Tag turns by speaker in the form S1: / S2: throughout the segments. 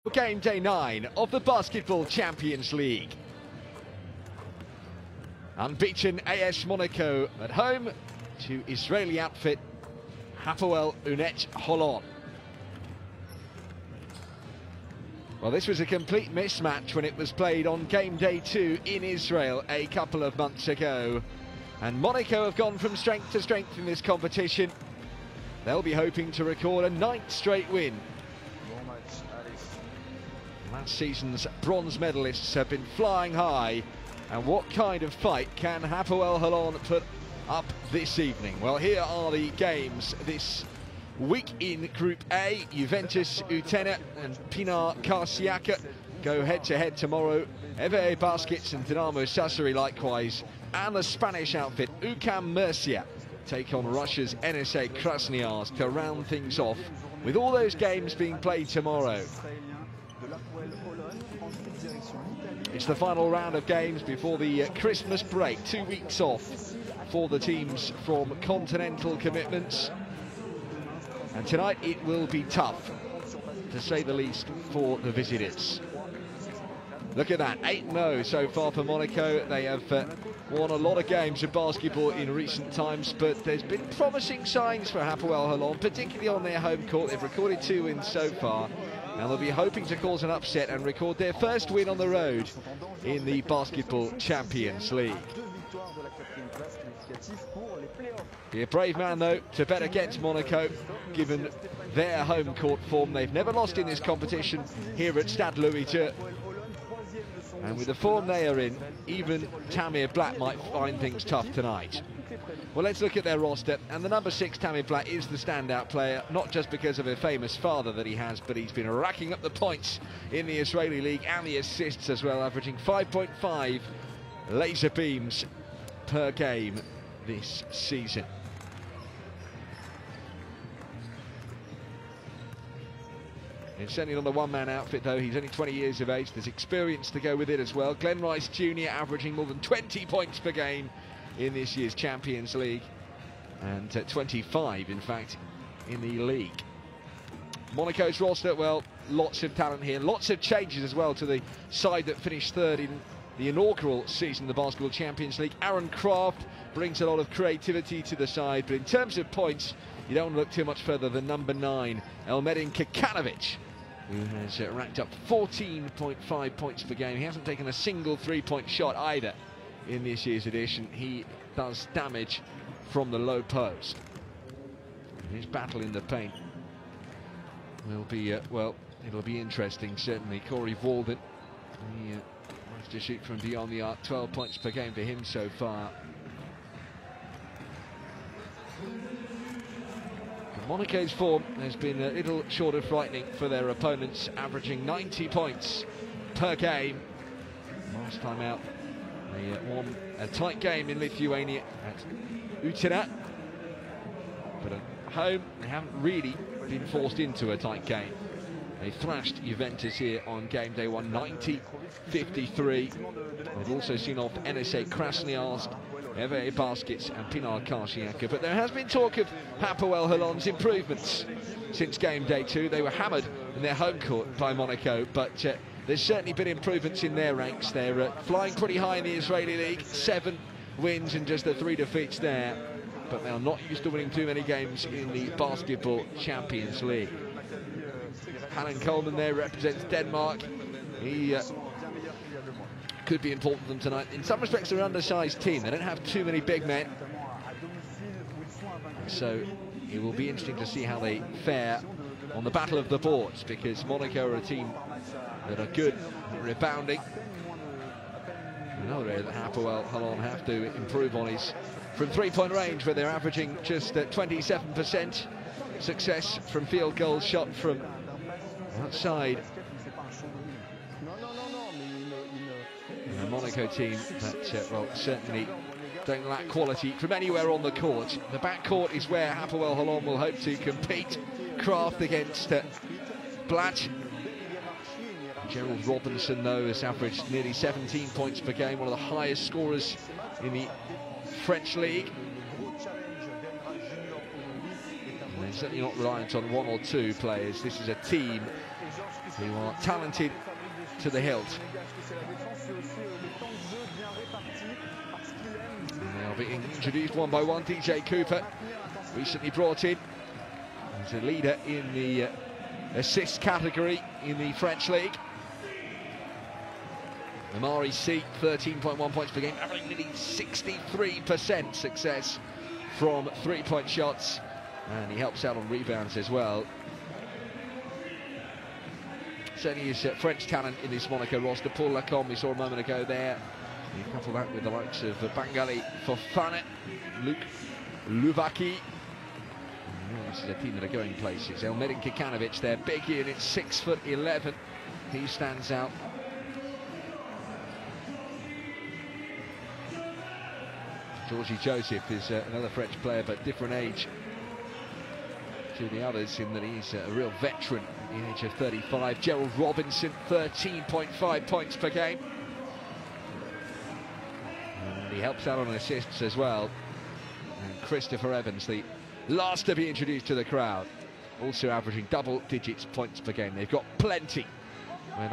S1: Game day 9 of the Basketball Champions League. Unbeaten AS Monaco at home to Israeli outfit Hapoel UNET Holon. Well, this was a complete mismatch when it was played on game day 2 in Israel a couple of months ago. And Monaco have gone from strength to strength in this competition. They'll be hoping to record a 9th straight win. Last season's bronze medalists have been flying high, and what kind of fight can Hapoel Holon put up this evening? Well, here are the games this week in Group A. Juventus Utena and Pinar Karsiaka go head-to-head tomorrow. EVE Baskets and Dinamo Sassari likewise, and the Spanish outfit UCAM Murcia take on Russia's NSA Krasnoyarsk to round things off, with all those games being played tomorrow. It's the final round of games before the Christmas break. 2 weeks off for the teams from continental commitments. And tonight it will be tough, to say the least, for the visitors. Look at that, 8-0 so far for Monaco. They have won a lot of games of basketball in recent times, but there's been promising signs for Hapoel Holon, particularly on their home court. They've recorded 2 wins so far. Now they'll be hoping to cause an upset and record their first win on the road in the Basketball Champions League. Be a brave man, though, to bet against Monaco, given their home court form. They've never lost in this competition here at Stade Louis II. And with the form they are in, even Tamir Blatt might find things tough tonight. Well, let's look at their roster, and the number 6, Tamir Blatt, is the standout player, not just because of a famous father that he has, but he's been racking up the points in the Israeli league and the assists as well, averaging 5.5 laser beams per game this season. It's certainly not a one-man outfit, though. He's only 20 years of age. There's experience to go with it as well. Glenn Rice Jr. averaging more than 20 points per game in this year's Champions League, and 25, in fact, in the league. Monaco's roster, well, lots of talent here. Lots of changes as well to the side that finished third in the inaugural season of the Basketball Champions League. Aaron Kraft brings a lot of creativity to the side, but in terms of points, you don't look too much further than number 9, Elmedin Kekanovic, who has racked up 14.5 points per game. He hasn't taken a single three-point shot either in this year's edition. He does damage from the low post. And his battle in the paint will be, well, it'll be interesting, certainly. Corey Walden, he wants to shoot from beyond the arc. 12 points per game for him so far. Monaco's form has been a little short of frightening for their opponents, averaging 90 points per game. Last time out, they won a tight game in Lithuania at Utena, but at home they haven't really been forced into a tight game. They thrashed Juventus here on game day 1, 90-53. They've also seen off NSA Krasnoyarsk, EVE Baskets and Pinar Karsiaka. But there has been talk of Hapoel Holon's improvements since game day 2. They were hammered in their home court by Monaco, but there's certainly been improvements in their ranks. They're flying pretty high in the Israeli league, 7 wins and just the 3 defeats there, but they're not used to winning too many games in the Basketball Champions League. Hannon Coleman there represents Denmark. He could be important for them tonight. In some respects, they're an undersized team. They don't have too many big men, so it will be interesting to see how they fare on the battle of the boards, because Monaco are a team that are good at rebounding. Another area that Hapoel Holon have to improve on is from three-point range, where they're averaging just 27% success from field goals shot from outside. A Monaco team that, well, certainly don't lack quality from anywhere on the court. The backcourt is where Hapoel Holon will hope to compete. Kraft against Blatt. Gerald Robinson, though, has averaged nearly 17 points per game, one of the highest scorers in the French league. And they're certainly not reliant on 1 or 2 players. This is a team who are talented to the hilt. And they are being introduced one by one. DJ Cooper, recently brought in as a leader in the assist category in the French league. Amari C, 13.1 points per game, averaging nearly 63% success from three-point shots, and he helps out on rebounds as well. Certainly is French talent in this Monaco roster. Paul Lacombe, we saw a moment ago there. You couple that with the likes of Bangali Fofana, Luke Luvaki. This is a team that are going places. Elmedin Kikanovic, their big unit, 6'11". He stands out. Georgie Joseph is another French player, but different age to the others in that he's a real veteran at the age of 35. Gerald Robinson, 13.5 points per game. And he helps out on assists as well. And Christopher Evans, the last to be introduced to the crowd, also averaging double digits points per game. They've got plenty where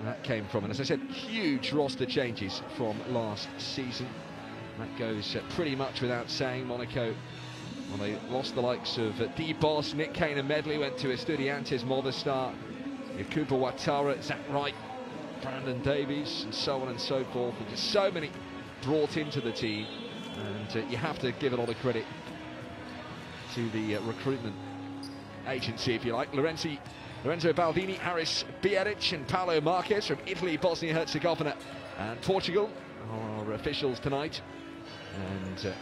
S1: that came from. And as I said, huge roster changes from last season. That goes pretty much without saying. Monaco, well, they lost the likes of D-Boss, Nick Kane and Medley, went to Estudiantes Movistar, Yakuba Ouattara, Zach Wright, Brandon Davies, and so on and so forth. And just so many brought into the team, and you have to give a lot of credit to the recruitment agency, if you like. Lorenzo Baldini, Haris Bieric and Paolo Marquez from Italy, Bosnia-Herzegovina and Portugal are officials tonight. And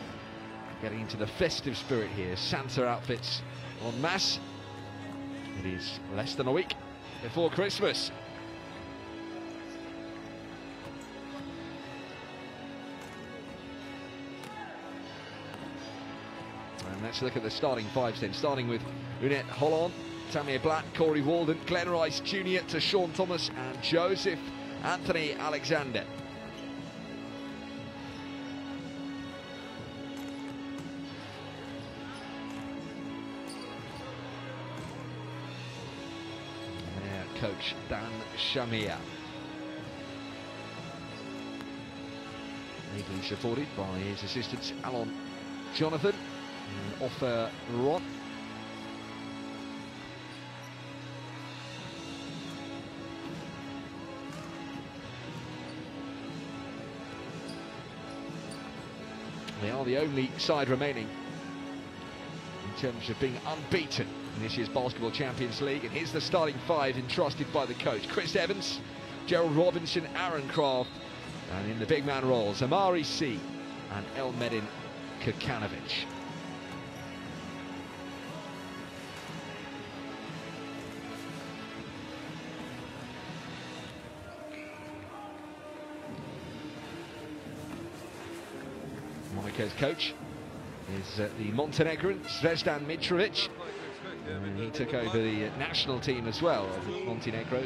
S1: getting into the festive spirit here, Santa outfits en masse. It is less than a week before Christmas. And let's look at the starting fives then, starting with UNET Holon, Tamir Blatt, Corey Walden, Glenn Rice Jr. to Sean Thomas and Joseph Anthony Alexander. Coach Dan Shamia, ably supported by his assistants Alon Jonathan and Offer Ron. They are the only side remaining in terms of being unbeaten in this year's Basketball Champions League. And here's the starting five entrusted by the coach: Chris Evans, Gerald Robinson, Aaron Craft, and in the big man roles, Amari C and Elmedin Kikanovic. Monaco's coach is the Montenegrin Zvezdan Mitrovic. And he took over the national team as well of Montenegro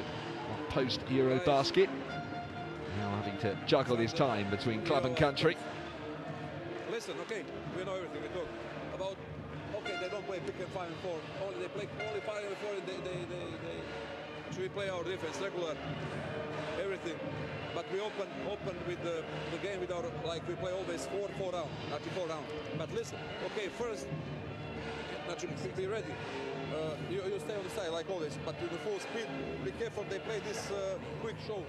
S1: post-Eurobasket. Now having to juggle his time between club and country.
S2: Listen, okay, we know everything. We talk about, okay, they don't play pick and 5 and 4. Only they play only 5 and 4. And should we play our defense regular, everything. But we open with the game with our, like we play always 4 round, not 4 round. But listen, okay, first, be ready. You stay on the side like always, but with the full speed. Be careful, they play this quick show.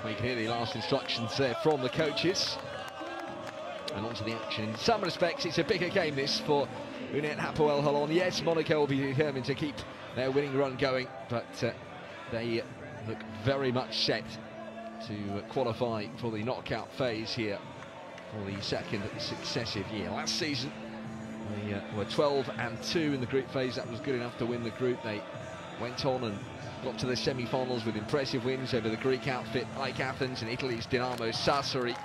S1: We can hear the last instructions there from the coaches. And onto the action. In some respects, it's a bigger game this for UNET Holon. Yes, Monaco will be determined to keep their winning run going, but they look very much set to qualify for the knockout phase here for the second successive year. Last season, They were 12-2 in the group phase. That was good enough to win the group. They went on and got to the semi-finals with impressive wins over the Greek outfit AEK Athens and Italy's Dinamo Sassari,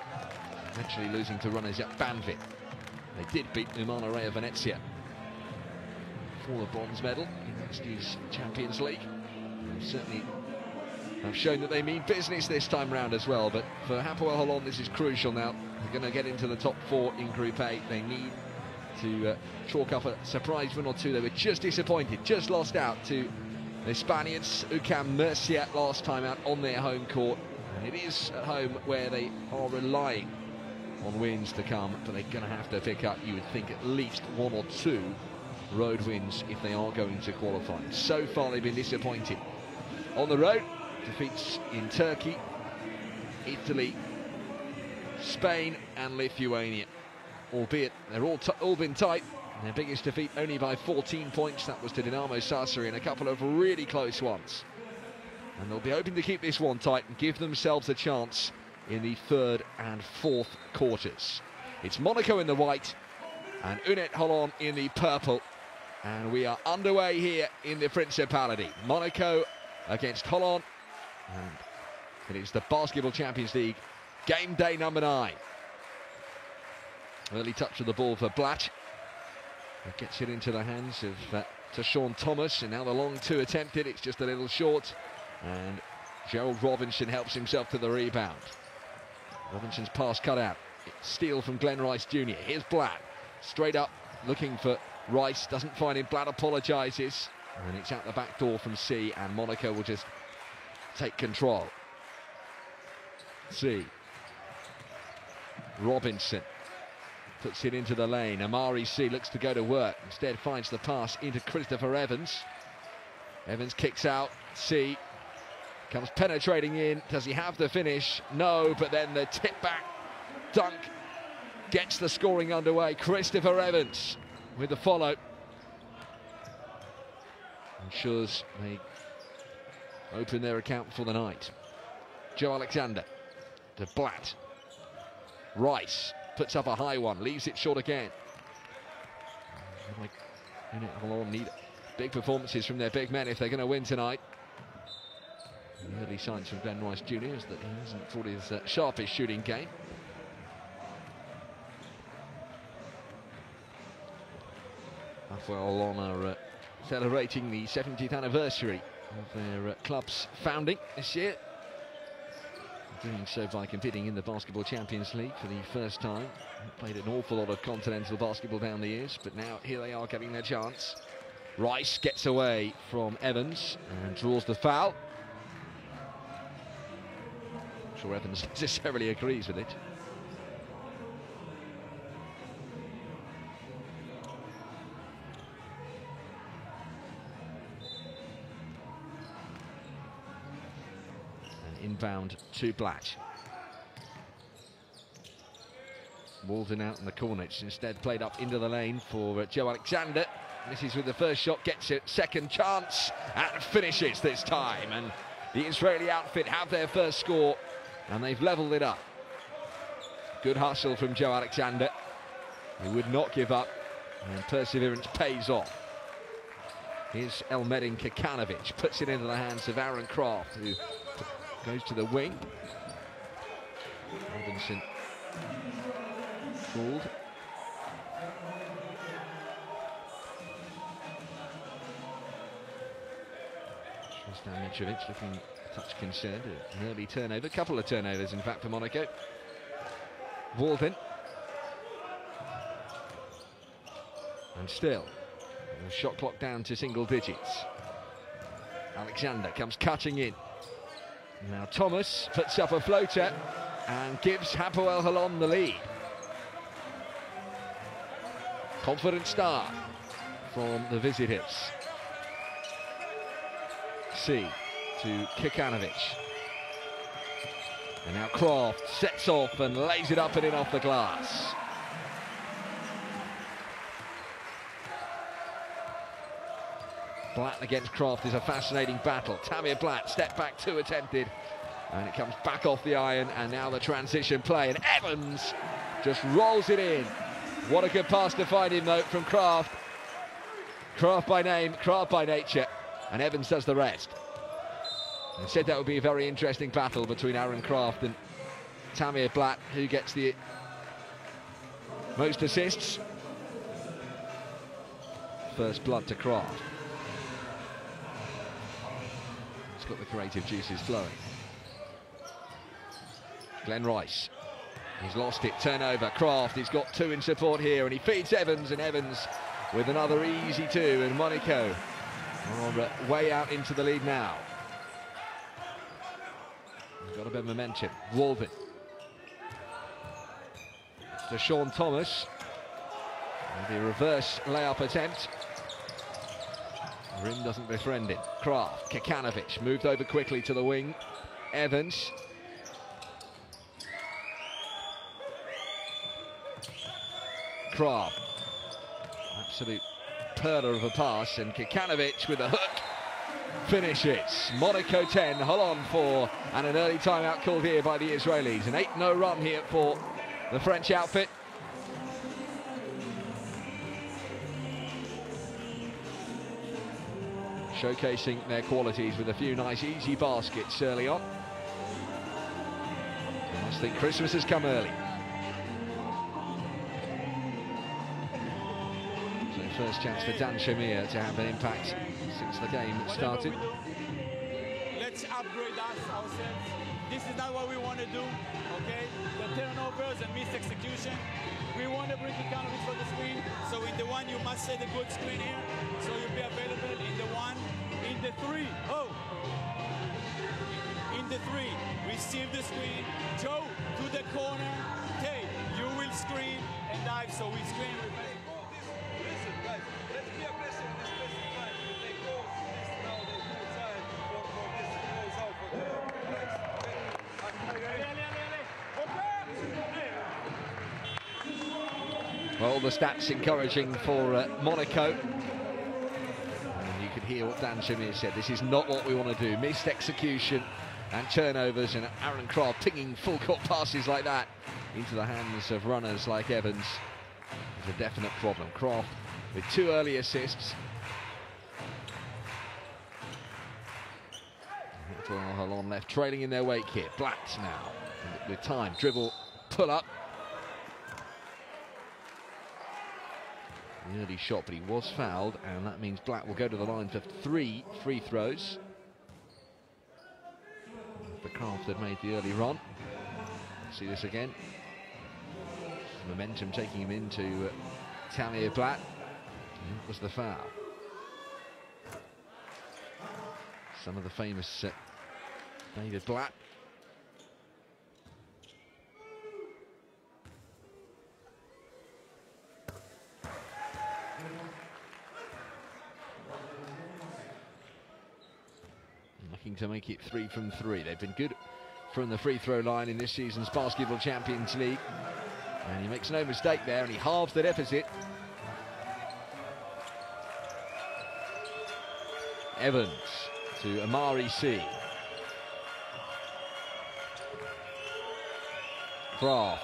S1: eventually losing to runners-up Banvit. They did beat Umana Reya Venezia for the bronze medal in next year's Champions League. They certainly have shown that they mean business this time round as well, but for Hapoel Holon this is crucial now. They're going to get into the top 4 in Group A. They need to chalk up a surprise win or two. They were just disappointed, just lost out to the Spaniards, UCAM Murcia, last time out on their home court. And it is at home where they are relying on wins to come, but they're going to have to pick up, you would think, at least 1 or 2 road wins if they are going to qualify. So far they've been disappointed. On the road, defeats in Turkey, Italy, Spain and Lithuania. Albeit they're all been tight. Their biggest defeat only by 14 points. That was to Dinamo Sassari, and a couple of really close ones. And they'll be hoping to keep this one tight and give themselves a chance in the 3rd and 4th quarters. It's Monaco in the white and UNET Holon in the purple. And we are underway here in the Principality. Monaco against Holon. And it is the Basketball Champions League game day number 9. Early touch of the ball for Blatt. It gets it into the hands of Tashawn Thomas, and now the long 2 attempted. It's just a little short, and Gerald Robinson helps himself to the rebound. Robinson's pass cut out. Steal from Glenn Rice Jr. Here's Blatt, straight up looking for Rice, doesn't find him. Blatt apologises, and it's out the back door from C, and Monaco will just take control. C. Robinson puts it into the lane. Amari C looks to go to work. Instead finds the pass into Christopher Evans. Evans kicks out. C comes penetrating in. Does he have the finish? No, but then the tip back dunk gets the scoring underway. Christopher Evans with the follow. Ensures they open their account for the night. Joe Alexander to Blatt. Rice puts up a high one, leaves it short again. UNET Holon need big performances from their big men if they're going to win tonight. The early signs from Glenn Rice Jr. is that he hasn't thought his sharpest shooting game. Hapoel Holon are celebrating the 70th anniversary of their club's founding this year. Doing so by competing in the Basketball Champions League for the first time. Played an awful lot of continental basketball down the years, but now here they are getting their chance. Rice gets away from Evans and draws the foul. I'm sure Evans necessarily agrees with it. Inbound to Blatt. Walden out in the corner. It's instead played up into the lane for Joe Alexander. Misses with the first shot, gets it, second chance, and finishes this time. And the Israeli outfit have their first score, and they've levelled it up. Good hustle from Joe Alexander. He would not give up, and perseverance pays off. Here's Elmedin Kakanovic, puts it into the hands of Aaron Kraft, who goes to the wing. Robinson called. Tristan Mitrovic looking a touch concerned. An early turnover, couple of turnovers in fact for Monaco. Walden. And still, the shot clock down to single digits. Alexander comes cutting in. Now Thomas puts up a floater and gives Hapoel Holon the lead. Confident start from the visitors. C to Kakanovic. And now Kraft sets off and lays it up and in off the glass. Blatt against Kraft is a fascinating battle. Tamir Blatt, step back 2 attempted, and it comes back off the iron, and now the transition play, and Evans just rolls it in What a good pass to find him, though, from Kraft. Kraft by name, Kraft by nature, and Evans does the rest. I said that would be a very interesting battle between Aaron Kraft and Tamir Blatt, who gets the most assists. First blood to Kraft. He's got the creative juices flowing. Glenn Rice. He's lost it, turnover. Kraft, he's got two in support here, and he feeds Evans, and Evans with another easy two, and Monaco are way out into the lead now. He's got a bit of momentum. Walvin. To Sean Thomas. The reverse layup attempt. Rim doesn't befriend him. Kraft, Kekanovic moved over quickly to the wing. Evans. Kraft. Absolute perler of a pass, and Kekanovic with a hook finishes. Monaco 10, Holon 4, and an early timeout called here by the Israelis. An 8-0 run here for the French outfit. Showcasing their qualities with a few nice easy baskets early on. I must think Christmas has come early. So first chance for Dan Shamir to have an impact since the game started.
S3: Let's upgrade ourselves. This is not what we want to do, okay? The turnovers and missed execution. We want to bring Kekanovic for the screen. So in the one, you must set a good screen here. So you'll be available in the one. In the three, in the three, receive the screen. Joe to the corner. Tay, you will screen and dive. So we screen.
S2: Listen, guys, let's be aggressive in this pressing time. They go this now, they go inside for this goes out for the
S1: Well, the stats encouraging for Monaco. And you could hear what Dan Shamir said. This is not what we want to do. Missed execution and turnovers, and Aaron Kraft pinging full court passes like that into the hands of runners like Evans is a definite problem. Kraft with 2 early assists. Holon left trailing in their wake here. Blatt now with time. Dribble, pull up. The early shot, but he was fouled, and that means Blatt will go to the line for 3 free throws. The Kraft had made the early run. See this again. Momentum taking him into Tamir Blatt. That was the foul. Some of the famous David Blatt. Looking to make it 3 from 3. They've been good from the free throw line in this season's Basketball Champions League. And he makes no mistake there, and he halves the deficit. Evans to Amari C. Kraft.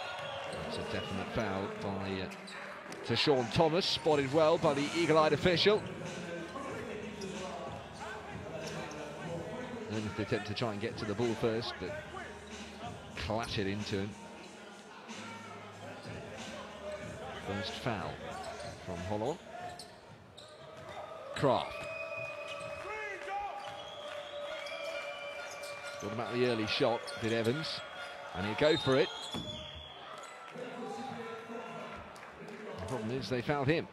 S1: That's a definite foul by to Sean Thomas, spotted well by the eagle-eyed official. Then the attempt to try and get to the ball first, but clattered into him. First foul from Holon. Kraft. Thought about the early shot, did Evans, and he'll go for it. The problem is they fouled him.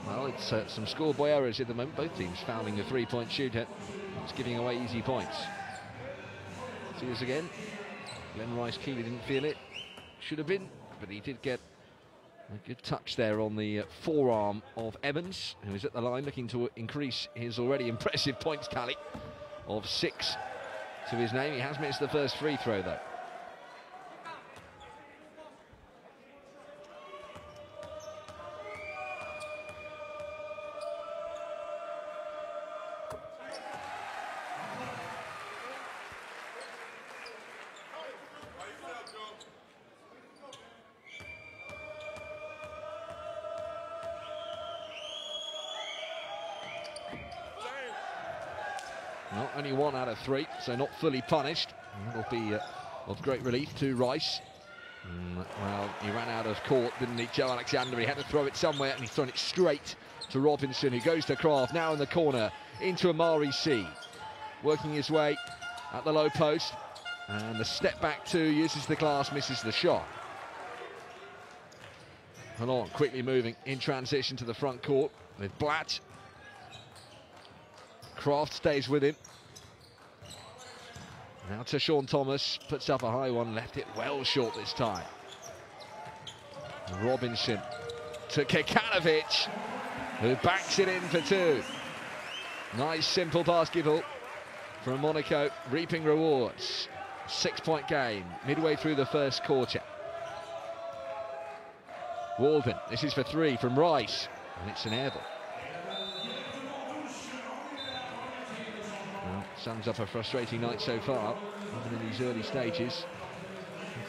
S1: Well, it's some schoolboy errors at the moment. Both teams fouling a three-point shooter. It's giving away easy points. See this again. Glenn Rice-Keeley didn't feel it. Should have been, but he did get a good touch there on the forearm of Evans, who is at the line looking to increase his already impressive points tally of 6 to his name. He has missed the first free throw, though. Not only 1 out of 3, so not fully punished. And that'll be of great relief to Rice. Well, he ran out of court, didn't he, Joe Alexander? He had to throw it somewhere, and he's thrown it straight to Robinson, who goes to Kraft, now in the corner, into Amari C. Working his way at the low post, and the step back 2, uses the glass, misses the shot. Holon quickly moving in transition to the front court with Blatt. Kraft stays with him. Now to Sean Thomas, puts up a high one, left it well short this time. Robinson to Kekanovic, who backs it in for 2. Nice simple basketball from Monaco, reaping rewards. 6-point game, midway through the first quarter. Walden, this is for 3 from Rice, and it's an air ball. Well, sums up a frustrating night so far, even in these early stages.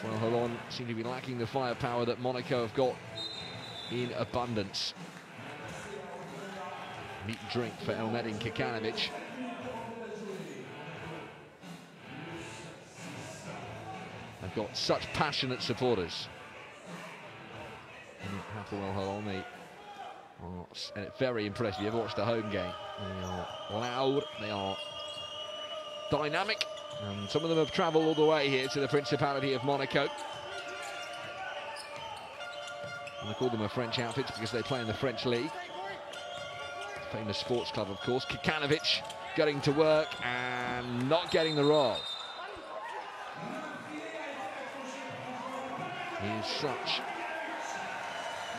S1: Well, Holon seem to be lacking the firepower that Monaco have got in abundance. Meat and drink for Elmedin Kekanovic. They've got such passionate supporters. Well, Holon, they are very impressive. You ever watched a home game? They are loud, they are dynamic, and some of them have travelled all the way here to the Principality of Monaco. And I call them a French outfit because they play in the French league. Famous sports club, of course. Kekanovic getting to work and not getting the roll. He is such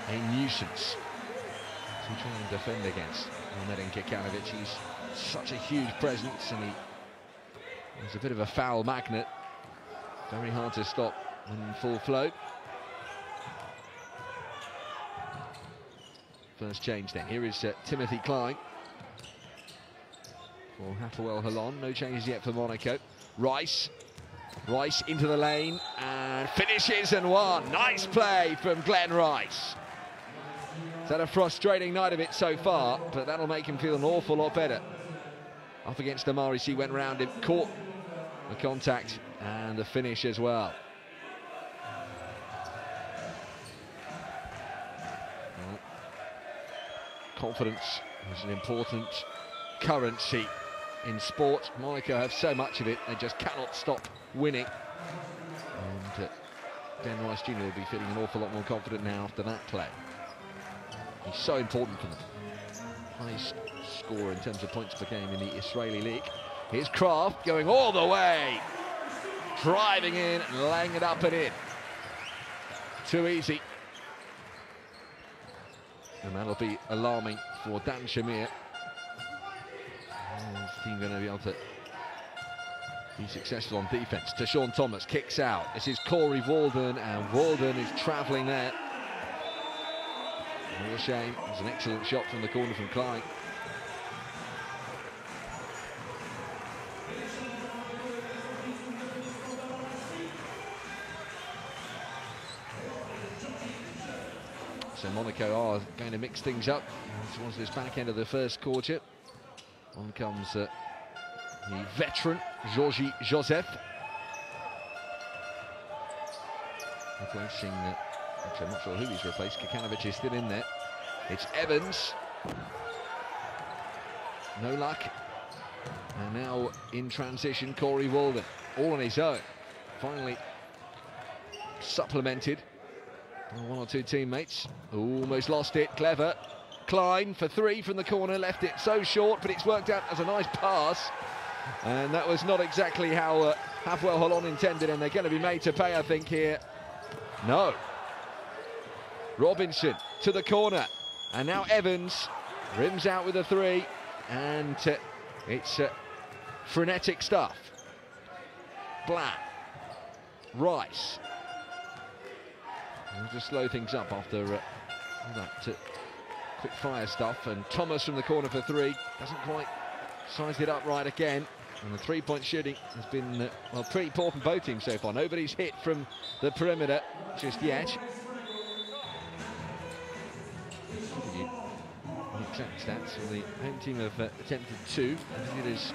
S1: a nuisance to try and defend against. Elmedin Kekanovic, he's such a huge presence, and he's a bit of a foul magnet. Very hard to stop when in full flow. First change then. Here is Timothy Klein for Hapoel Holon. No changes yet for Monaco. Rice into the lane and finishes and 1. Nice play from Glenn Rice. He's had a frustrating night of it so far, but that'll make him feel an awful lot better. Up against Amari C, went round him, caught the contact and the finish as well. Confidence is an important currency in sport. Monaco have so much of it, they just cannot stop winning. And Dan Rice Jr. will be feeling an awful lot more confident now after that play. He's so important for them. Highest scorer in terms of points per game in the Israeli league. Here's Kraft going all the way, driving in and laying it up and in. Too easy. And that'll be alarming for Dan Shamir. His team going to be able to be successful on defense. To Sean Thomas, kicks out. This is Corey Walden, and Walden is travelling there. Real shame. It's an excellent shot from the corner from Klein. So Monaco are going to mix things up towards this back end of the first quarter. On comes the veteran, Georgie Joseph. Replacing, actually I'm not sure who he's replaced. Kekanovic is still in there. It's Evans. No luck. And now in transition, Corey Walden, all on his own. Finally supplemented. 1 or 2 teammates. Almost lost it. Clever. Klein for 3 from the corner. Left it so short, but it's worked out as a nice pass. And that was not exactly how Hapoel Holon intended, and they're going to be made to pay, I think, here. No. Robinson to the corner. And now Evans rims out with a 3. And it's frenetic stuff. Blatt. Rice. We'll just slow things up after that quick fire stuff. And Thomas from the corner for 3. Doesn't quite size it up right again. And the 3-point shooting has been well, pretty poor from both teams so far. Nobody's hit from the perimeter just yet. The exact stats. So the home team have attempted 2. The visitors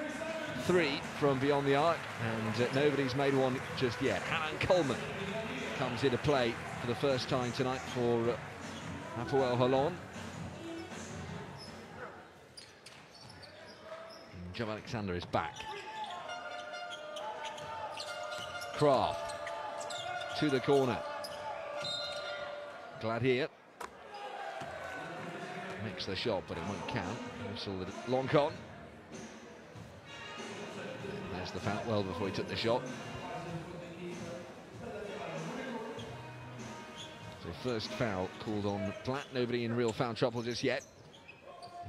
S1: three from beyond the arc, and nobody's made one just yet. Holon Coleman comes into play for the first time tonight for UNET Holon. Joe Alexander is back. Kraft to the corner. Gladier makes the shot, but it won't count. Saw the long con. There's the foul well before he took the shot. So first foul called on Platt. Nobody in real foul trouble just yet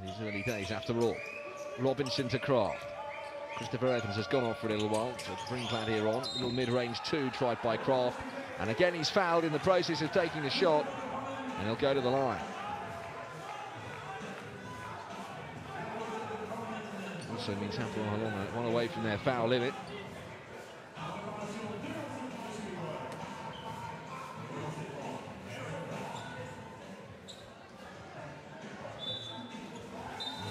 S1: in his early days after all. Robinson to Kraft. Christopher Evans has gone off for a little while to bring Gladier on. Little mid-range two tried by Kraft. And again he's fouled in the process of taking the shot. And he'll go to the line. Also means UNET Holon one away from their foul limit.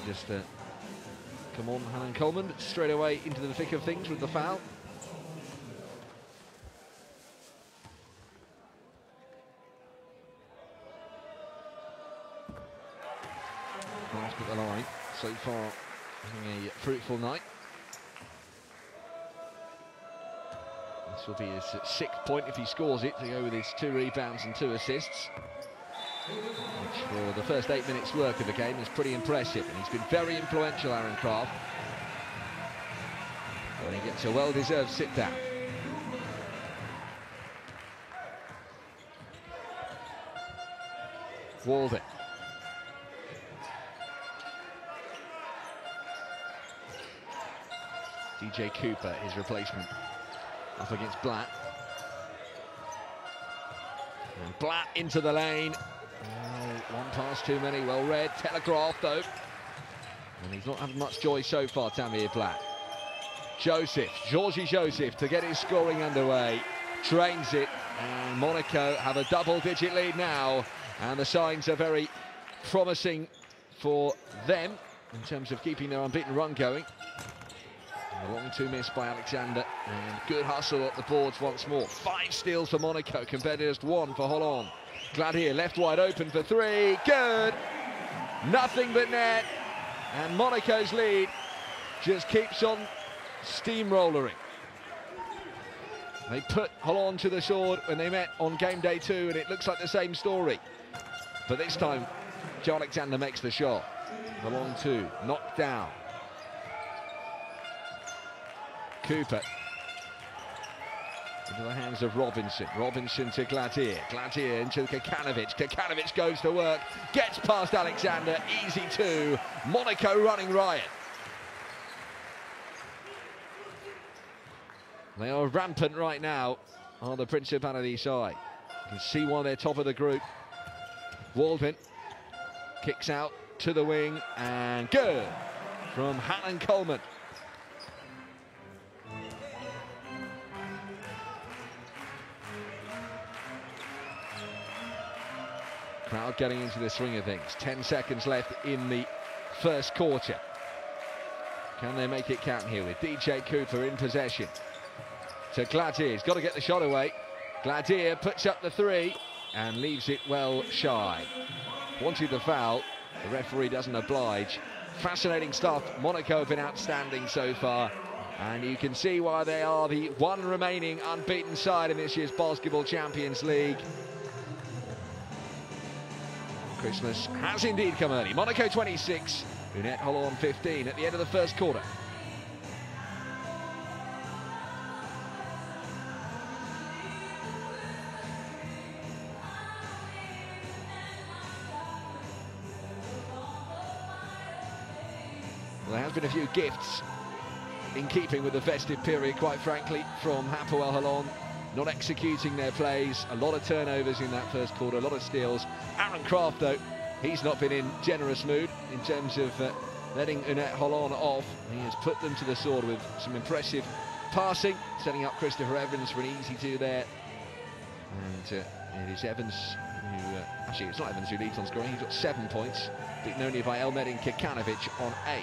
S1: Just come on, Holon Coleman, straight away into the thick of things with the foul. Kraft at the line, so far having a fruitful night. This will be his sixth point if he scores it, to go with his 2 rebounds and 2 assists. Which for the first 8 minutes work of the game is pretty impressive, and he's been very influential, Aaron Kraft. And he gets a well-deserved sit-down. Walden. DJ Cooper, his replacement, up against Blatt. And Blatt into the lane. Oh, one pass too many, well read, telegraphed though. And he's not had much joy so far, Tamir Blatt. Joseph, Georgie Joseph to get his scoring underway. Drains it, and Monaco have a double-digit lead now. And the signs are very promising for them in terms of keeping their unbeaten run going. And a long two miss by Alexander, and good hustle at the boards once more. 5 steals for Monaco compared to just 1 for Holon. Gladier left wide open for 3, good! Nothing but net, and Monaco's lead just keeps on steamrollering. They put Holon to the sword when they met on game day 2, and it looks like the same story. But this time, Joe Alexander makes the shot. The long two, knocked down. Cooper into the hands of Robinson. Robinson to Gladier. Gladier into Kekanovic. Kekanovic goes to work, gets past Alexander. Easy 2. Monaco running riot. They are rampant right now on the Principality side. You can see why they're top of the group. Waldman kicks out to the wing, and good from Holon Coleman. Crowd getting into the swing of things. 10 seconds left in the first quarter. Can they make it count here with DJ Cooper in possession? To Gladier, he's got to get the shot away. Gladier puts up the 3 and leaves it well shy. Wanted the foul, the referee doesn't oblige. Fascinating stuff. Monaco have been outstanding so far, and you can see why they are the one remaining unbeaten side in this year's Basketball Champions League. Christmas has indeed come early. Monaco 26, UNET Holon 15 at the end of the first quarter. Well, there has been a few gifts in keeping with the festive period, quite frankly, from UNET Holon. Not executing their plays, a lot of turnovers in that first quarter, a lot of steals. Aaron Kraft, though, he's not been in generous mood in terms of letting UNET Holon off. He has put them to the sword with some impressive passing, setting up Christopher Evans for an easy 2 there. And it is Evans who, actually it's not Evans who leads on scoring, he's got 7 points, beaten only by Elmedin Kekanovic on 8.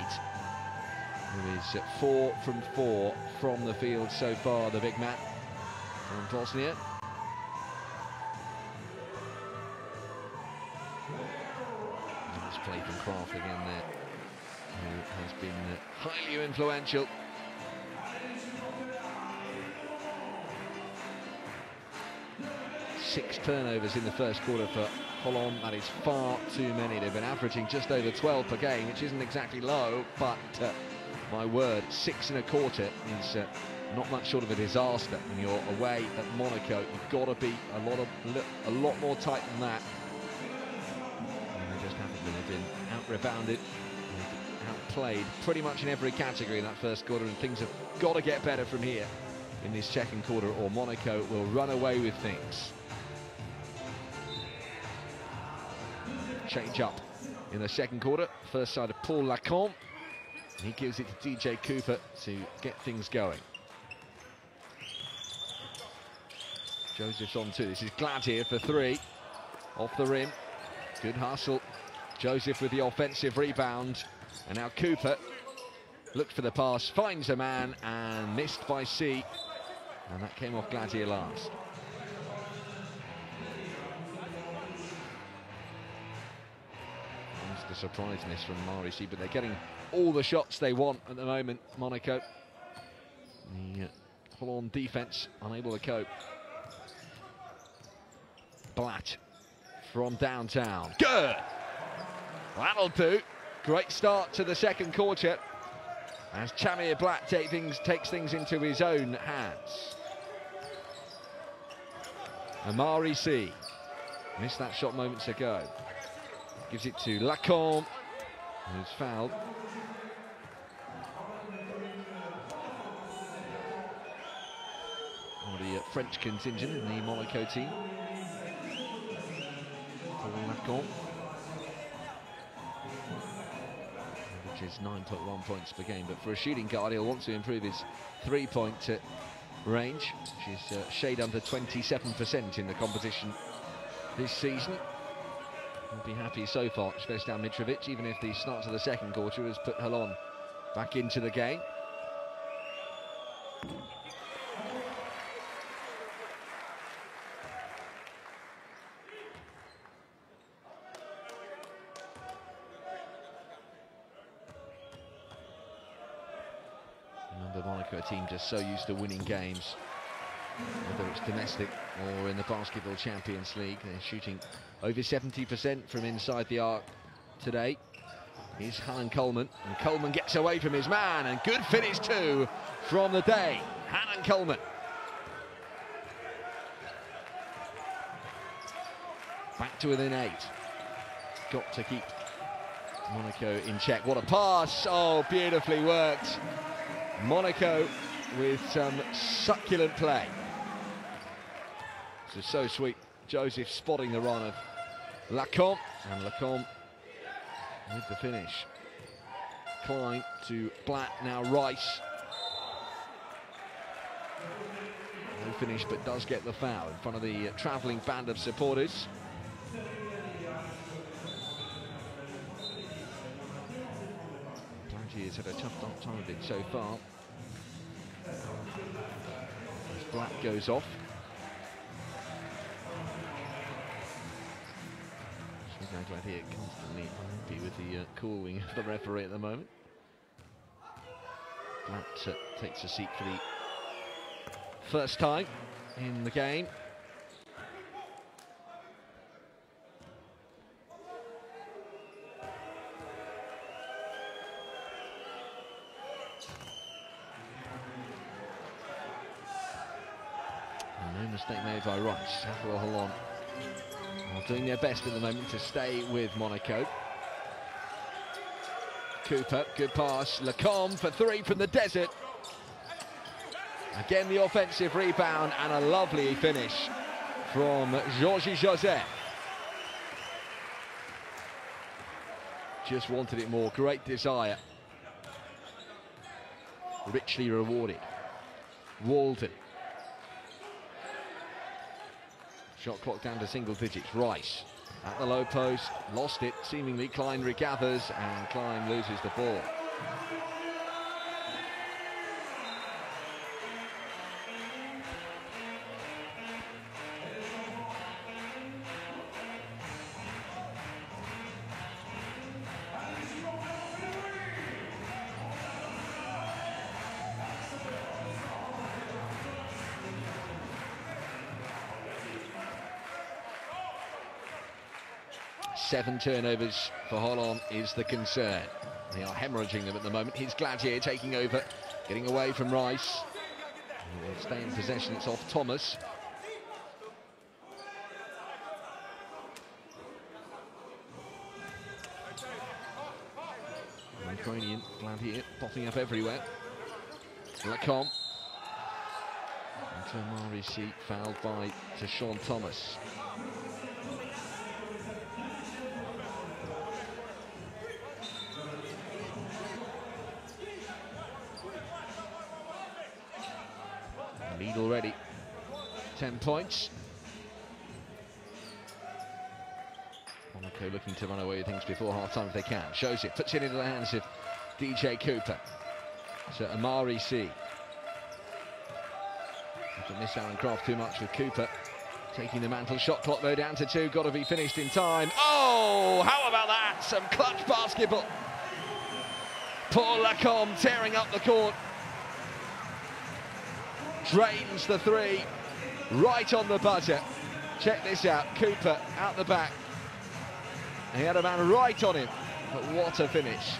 S1: who is 4 from 4 from the field so far, the big man from Bosnia. Nice play from Kraft again there, who has been highly influential. Six turnovers in the first quarter for Holon. That is far too many. They've been averaging just over 12 per game, which isn't exactly low, but my word, 6 in a quarter is not much short of a disaster. When you're away at Monaco, you've got to be a lot more tight than that. And they just haven't been. They've been out-rebounded, outplayed pretty much in every category in that first quarter, and things have got to get better from here in this second quarter, or Monaco will run away with things. Change up in the second quarter. First side of Paul Lacombe. He gives it to DJ Cooper to get things going. Joseph's on two. This is Glad here for 3. Off the rim. Good hustle. Joseph with the offensive rebound. And now Cooper looked for the pass, finds a man, and missed by C. And that came off Glad here last. The surprise miss from Marisi, but they're getting all the shots they want at the moment, Monaco. The Holon defense unable to cope. Blatt from downtown. Good! That'll do. Great start to the second quarter as Chamir Blatt takes things into his own hands. Amari C missed that shot moments ago. Gives it to Lacombe, who's fouled. Or the French contingent in the Monaco team. Paul Lacombe, which is 9.1 points per game. But for a shooting guard, he'll want to improve his three-point range, which is shade under 27% in the competition this season. We'll be happy so far, Zvezdan Mitrovic, even if the start of the second quarter has put Holon back into the game. Remember, Monaco, a team just so used to winning games, whether it's domestic or in the Basketball Champions League. They're shooting over 70% from inside the arc today. Here's Hannon Coleman, and Coleman gets away from his man, and good finish too from the day. Hannon Coleman. Back to within 8. Got to keep Monaco in check. What a pass! Oh, beautifully worked. Monaco with some succulent play. This is so sweet. Joseph spotting the run of Lacombe, and Lacombe with the finish. Klein to Blatt, now Rice. No finish, but does get the foul in front of the travelling band of supporters. Blatt has had a tough time of it so far. As Blatt goes off. I'm glad here constantly unhappy with the calling of the referee at the moment. Blatt takes a seat for the first time in the game. And no mistake made by Rice. Holon doing their best at the moment to stay with Monaco. Cooper, good pass. Lacombe for 3 from the desert. Again, the offensive rebound and a lovely finish from Georges Joseph. Just wanted it more. Great desire. Richly rewarded. Walden. Shot clock down to single digits. Rice at the low post, lost it. Seemingly Klein regathers, and Klein loses the ball. 7 turnovers for Holon is the concern. They are hemorrhaging them at the moment. Here's Gladier taking over, getting away from Rice. He will stay in possession. It's off Thomas. Ukrainian Gladier popping up everywhere. Lacombe. Into Amari C, fouled by Sean Thomas. Lead already, 10 points. Monaco looking to run away with things before half-time if they can. Shows it, puts it into the hands of DJ Cooper. So Amari C. Don't miss Aaron Croft too much with Cooper. Taking the mantle, shot clock though down to 2, got to be finished in time. Oh, how about that? Some clutch basketball. Paul Lacombe tearing up the court. Drains the 3, right on the buzzer. Check this out, Cooper out the back. He had a man right on him, but what a finish.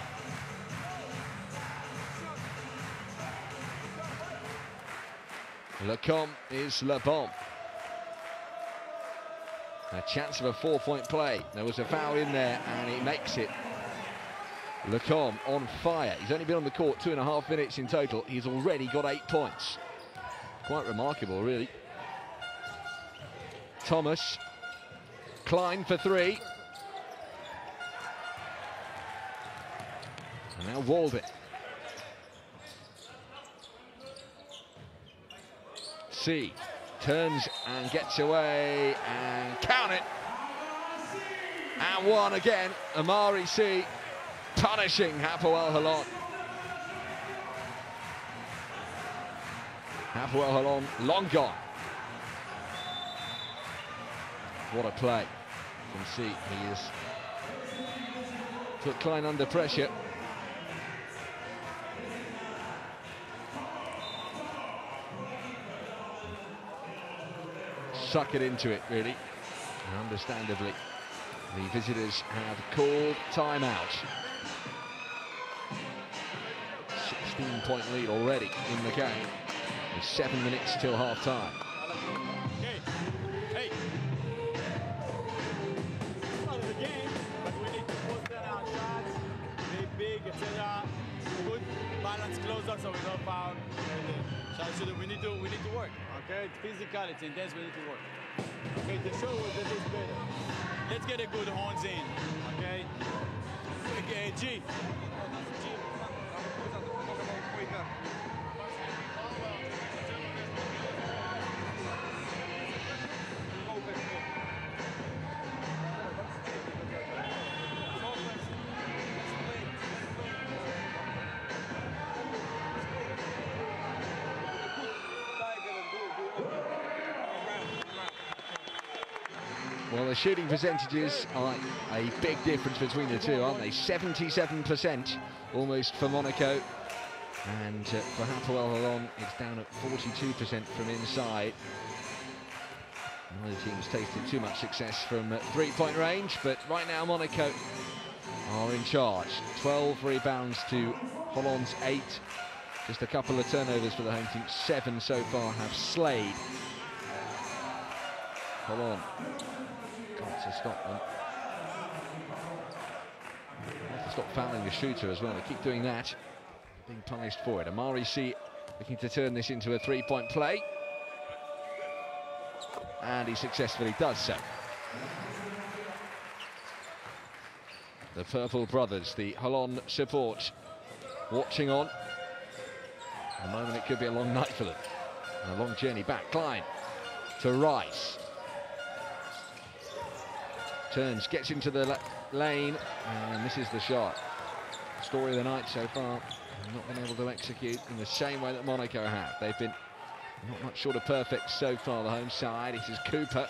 S1: Lacombe is Le Bon. A chance of a 4-point play. There was a foul in there and he makes it. Lacombe on fire. He's only been on the court 2.5 minutes in total. He's already got 8 points. Quite remarkable, really. Thomas. Klein for 3. And now Walden. C turns and gets away and count it. And 1 again. Amari C punishing Hapoel Holon. Hapoel Holon long gone. What a play. You can see he has put Klein under pressure. Suck it into it, really. And understandably, the visitors have called timeout. 16-point lead already in the game. With 7 minutes till half-time.
S3: Hey, hey. It's part of the game, but we need to post down our shots, be big, etc. Good balance closer so we don't foul. We need to work. Okay, it's physical, it's intense, we need to work. Okay, the show was a bit better. Let's get a good horns in, okay? Okay, G.
S1: Well, the shooting percentages are a big difference between the two, aren't they? 77% almost for Monaco. And for Hapoel Holon, it's down at 42% from inside. Neither team's tasted too much success from three-point range, but right now Monaco are in charge. 12 rebounds to Holon's 8. Just a couple of turnovers for the home team. 7 so far have slayed. Holon got to stop them. Have to stop fouling the shooter as well. They keep doing that. Being punished for it. Amari C looking to turn this into a three-point play. And he successfully does so. The Purple Brothers, the Holon support, watching on. At the moment it could be a long night for them. And a long journey back. Klein to Rice. Turns, gets into the lane, and this is the shot. Story of the night so far. Not been able to execute in the same way that Monaco have. They've been not much short of perfect so far, the home side. This is Cooper.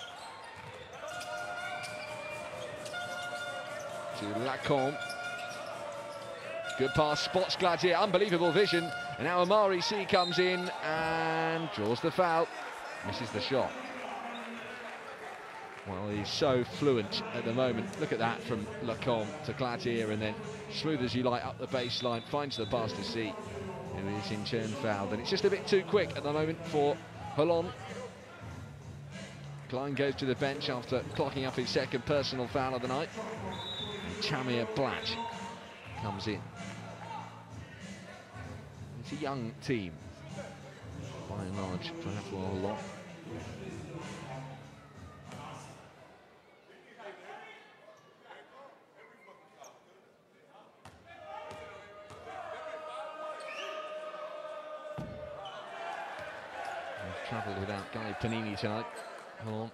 S1: To Lacombe. Good pass, spots Gladier, unbelievable vision. And now Amari C comes in and draws the foul. Misses the shot. Well, he's so fluent at the moment. Look at that from Lacombe to Gladier, and then smooth as you like up the baseline, finds the pass to C, who is in turn fouled. And it's just a bit too quick at the moment for Holon. Klein goes to the bench after clocking up his second personal foul of the night. And Chamir Blatt comes in. It's a young team, by and large, for Holon. They've travelled without Guy Panini tonight. Holon.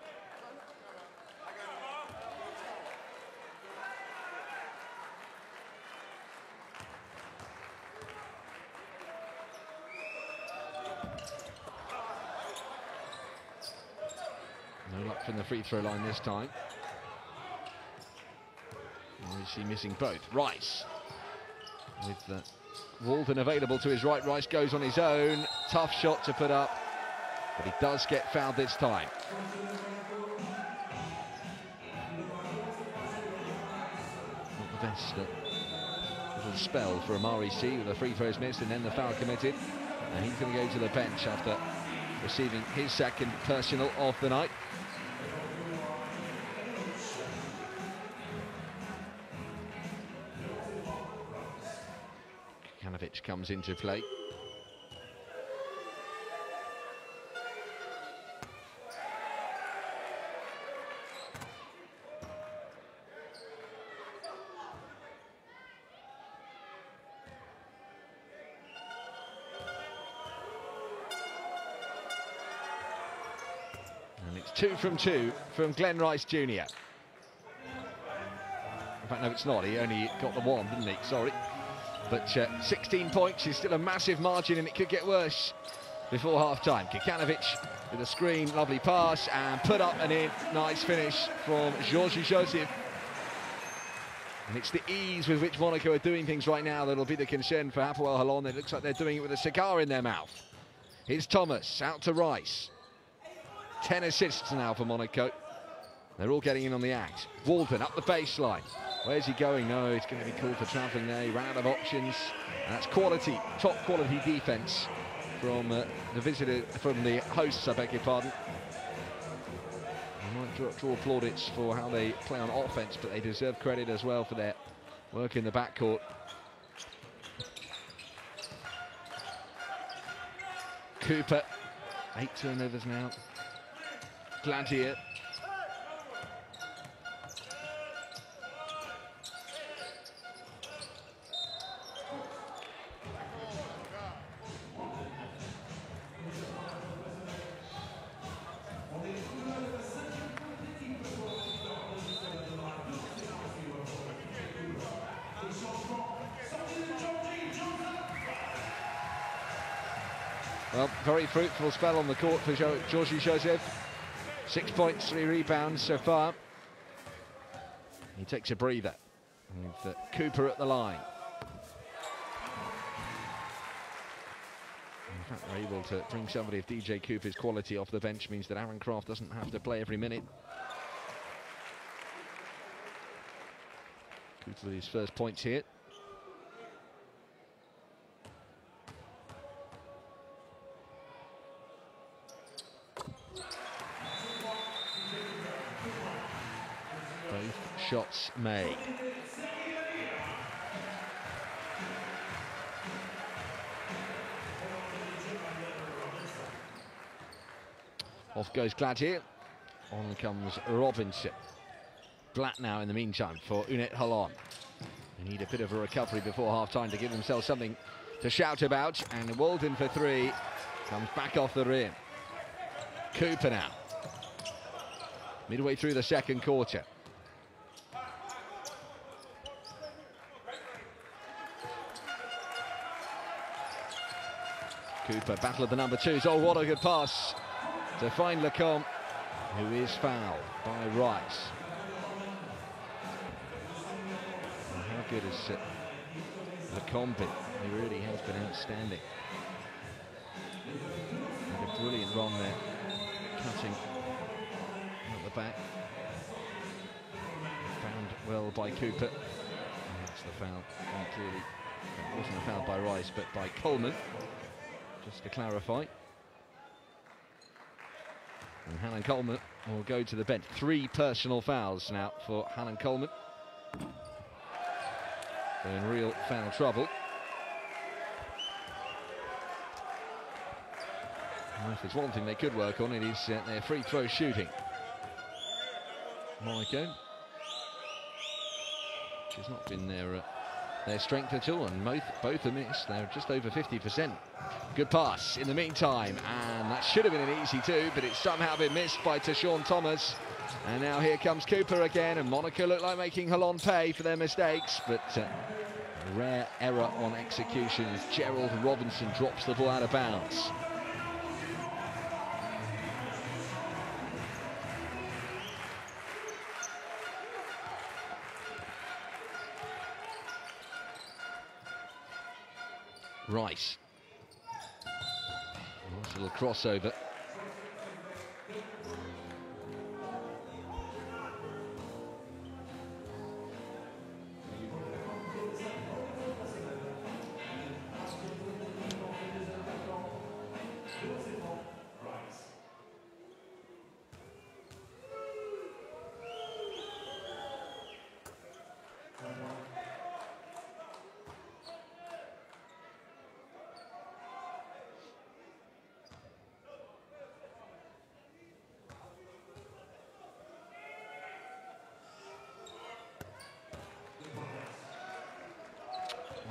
S1: No luck from the free throw line this time. Or is he missing both? Rice. With Walden available to his right. Rice goes on his own. Tough shot to put up, but he does get fouled this time. Not the best little spell for Amari C, with the free throws missed and then the foul committed. And he's going to go to the bench after receiving his second personal of the night. Kukanovic comes into play. And it's 2 from 2 from Glenn Rice Jr. In fact, no, it's not. He only got the one, didn't he? Sorry. But 16 points is still a massive margin, and it could get worse before half-time. Kukanovic with a screen, lovely pass, and put up and in. Nice finish from Georges Joseph. And it's the ease with which Monaco are doing things right now that'll be the concern for Hapoel Holon. It looks like they're doing it with a cigar in their mouth. Here's Thomas, out to Rice. 10 assists now for Monaco. They're all getting in on the act. Walden up the baseline. Where's he going? No, he's going to be called for travelling there. He ran out of options. And that's quality, top quality defence from the visitor, from the hosts, I beg your pardon. I might draw plaudits for how they play on offence, but they deserve credit as well for their work in the backcourt. Cooper, 8 turnovers now. Gladier. Well, very fruitful spell on the court for Georges Joseph. 6 points, 3 rebounds so far. He takes a breather with Cooper at the line. In fact, they're able to bring somebody of DJ Cooper's quality off the bench, means that Aaron Craft doesn't have to play every minute. Cooper with his first points here. Shots made. Off goes Gladier. On comes Robinson. Blatt now in the meantime for UNET Holon. They need a bit of a recovery before half-time to give themselves something to shout about. And Walden for 3 comes back off the rim. Cooper now. Midway through the second quarter. Cooper, battle of the number 2s. Oh, what a good pass to find Lacombe, who is fouled by Rice. And how good has Lacombe been? He really has been outstanding. Had a brilliant run there, cutting at the back. well by Cooper. And that's the foul. And clearly, it wasn't a foul by Rice, but by Coleman. Just to clarify. And Hannah Coleman will go to the bench. 3 personal fouls now for Hannah Coleman. They're in real foul trouble. And if there's one thing they could work on, it is their free throw shooting. Monaco, which has not been their strength at all, and both are missed. They're just over 50%. Good pass in the meantime, and that should have been an easy 2, but it's somehow been missed by Tashawn Thomas. And now here comes Cooper again, and Monaco look like making Holon pay for their mistakes, but a rare error on execution as Gerald Robinson drops the ball out of bounds. Rice. Nice little crossover.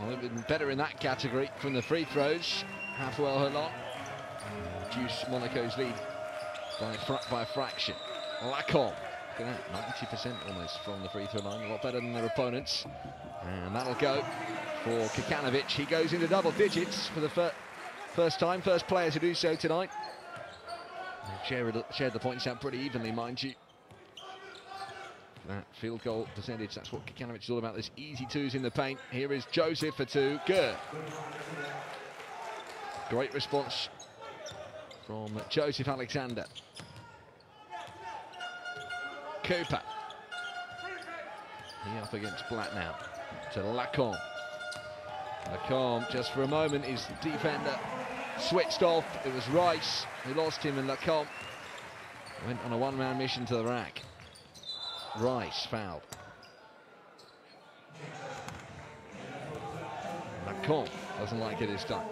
S1: Well, they've been better in that category from the free throws. Hapoel Holon reduce Monaco's lead by a fraction. Lacombe, look at that, 90% almost from the free throw line, a lot better than their opponents. And that'll go for Kikanovic. He goes into double digits for the first time, first player to do so tonight. They've shared the points out pretty evenly, mind you. That field goal percentage, that's what Kikanovic is all about, those easy 2s in the paint. Here is Joseph for 2, good. Great response from Joseph Alexander. Cooper. He up against Black now, to Lacombe. Lacombe, just for a moment, his defender switched off. It was Rice who lost him, and Lacombe went on a one-man mission to the rack. Rice fouled. Lacombe doesn't like it this time.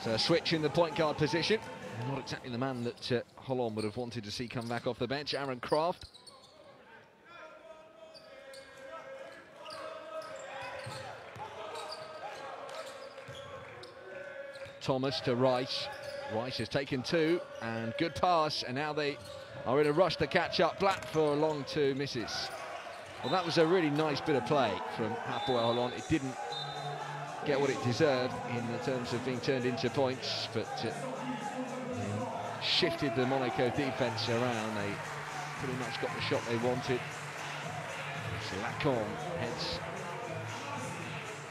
S1: So a switch in the point guard position. Not exactly the man that Holon would have wanted to see come back off the bench. Aaron Kraft. Thomas to Rice. Rice has taken 2, and good pass, and now they are in a rush to catch up. Black for a long 2, misses. Well, that was a really nice bit of play from Hapoel Holon. It didn't get what it deserved in terms of being turned into points, but shifted the Monaco defence around. They pretty much got the shot they wanted. So Lacombe heads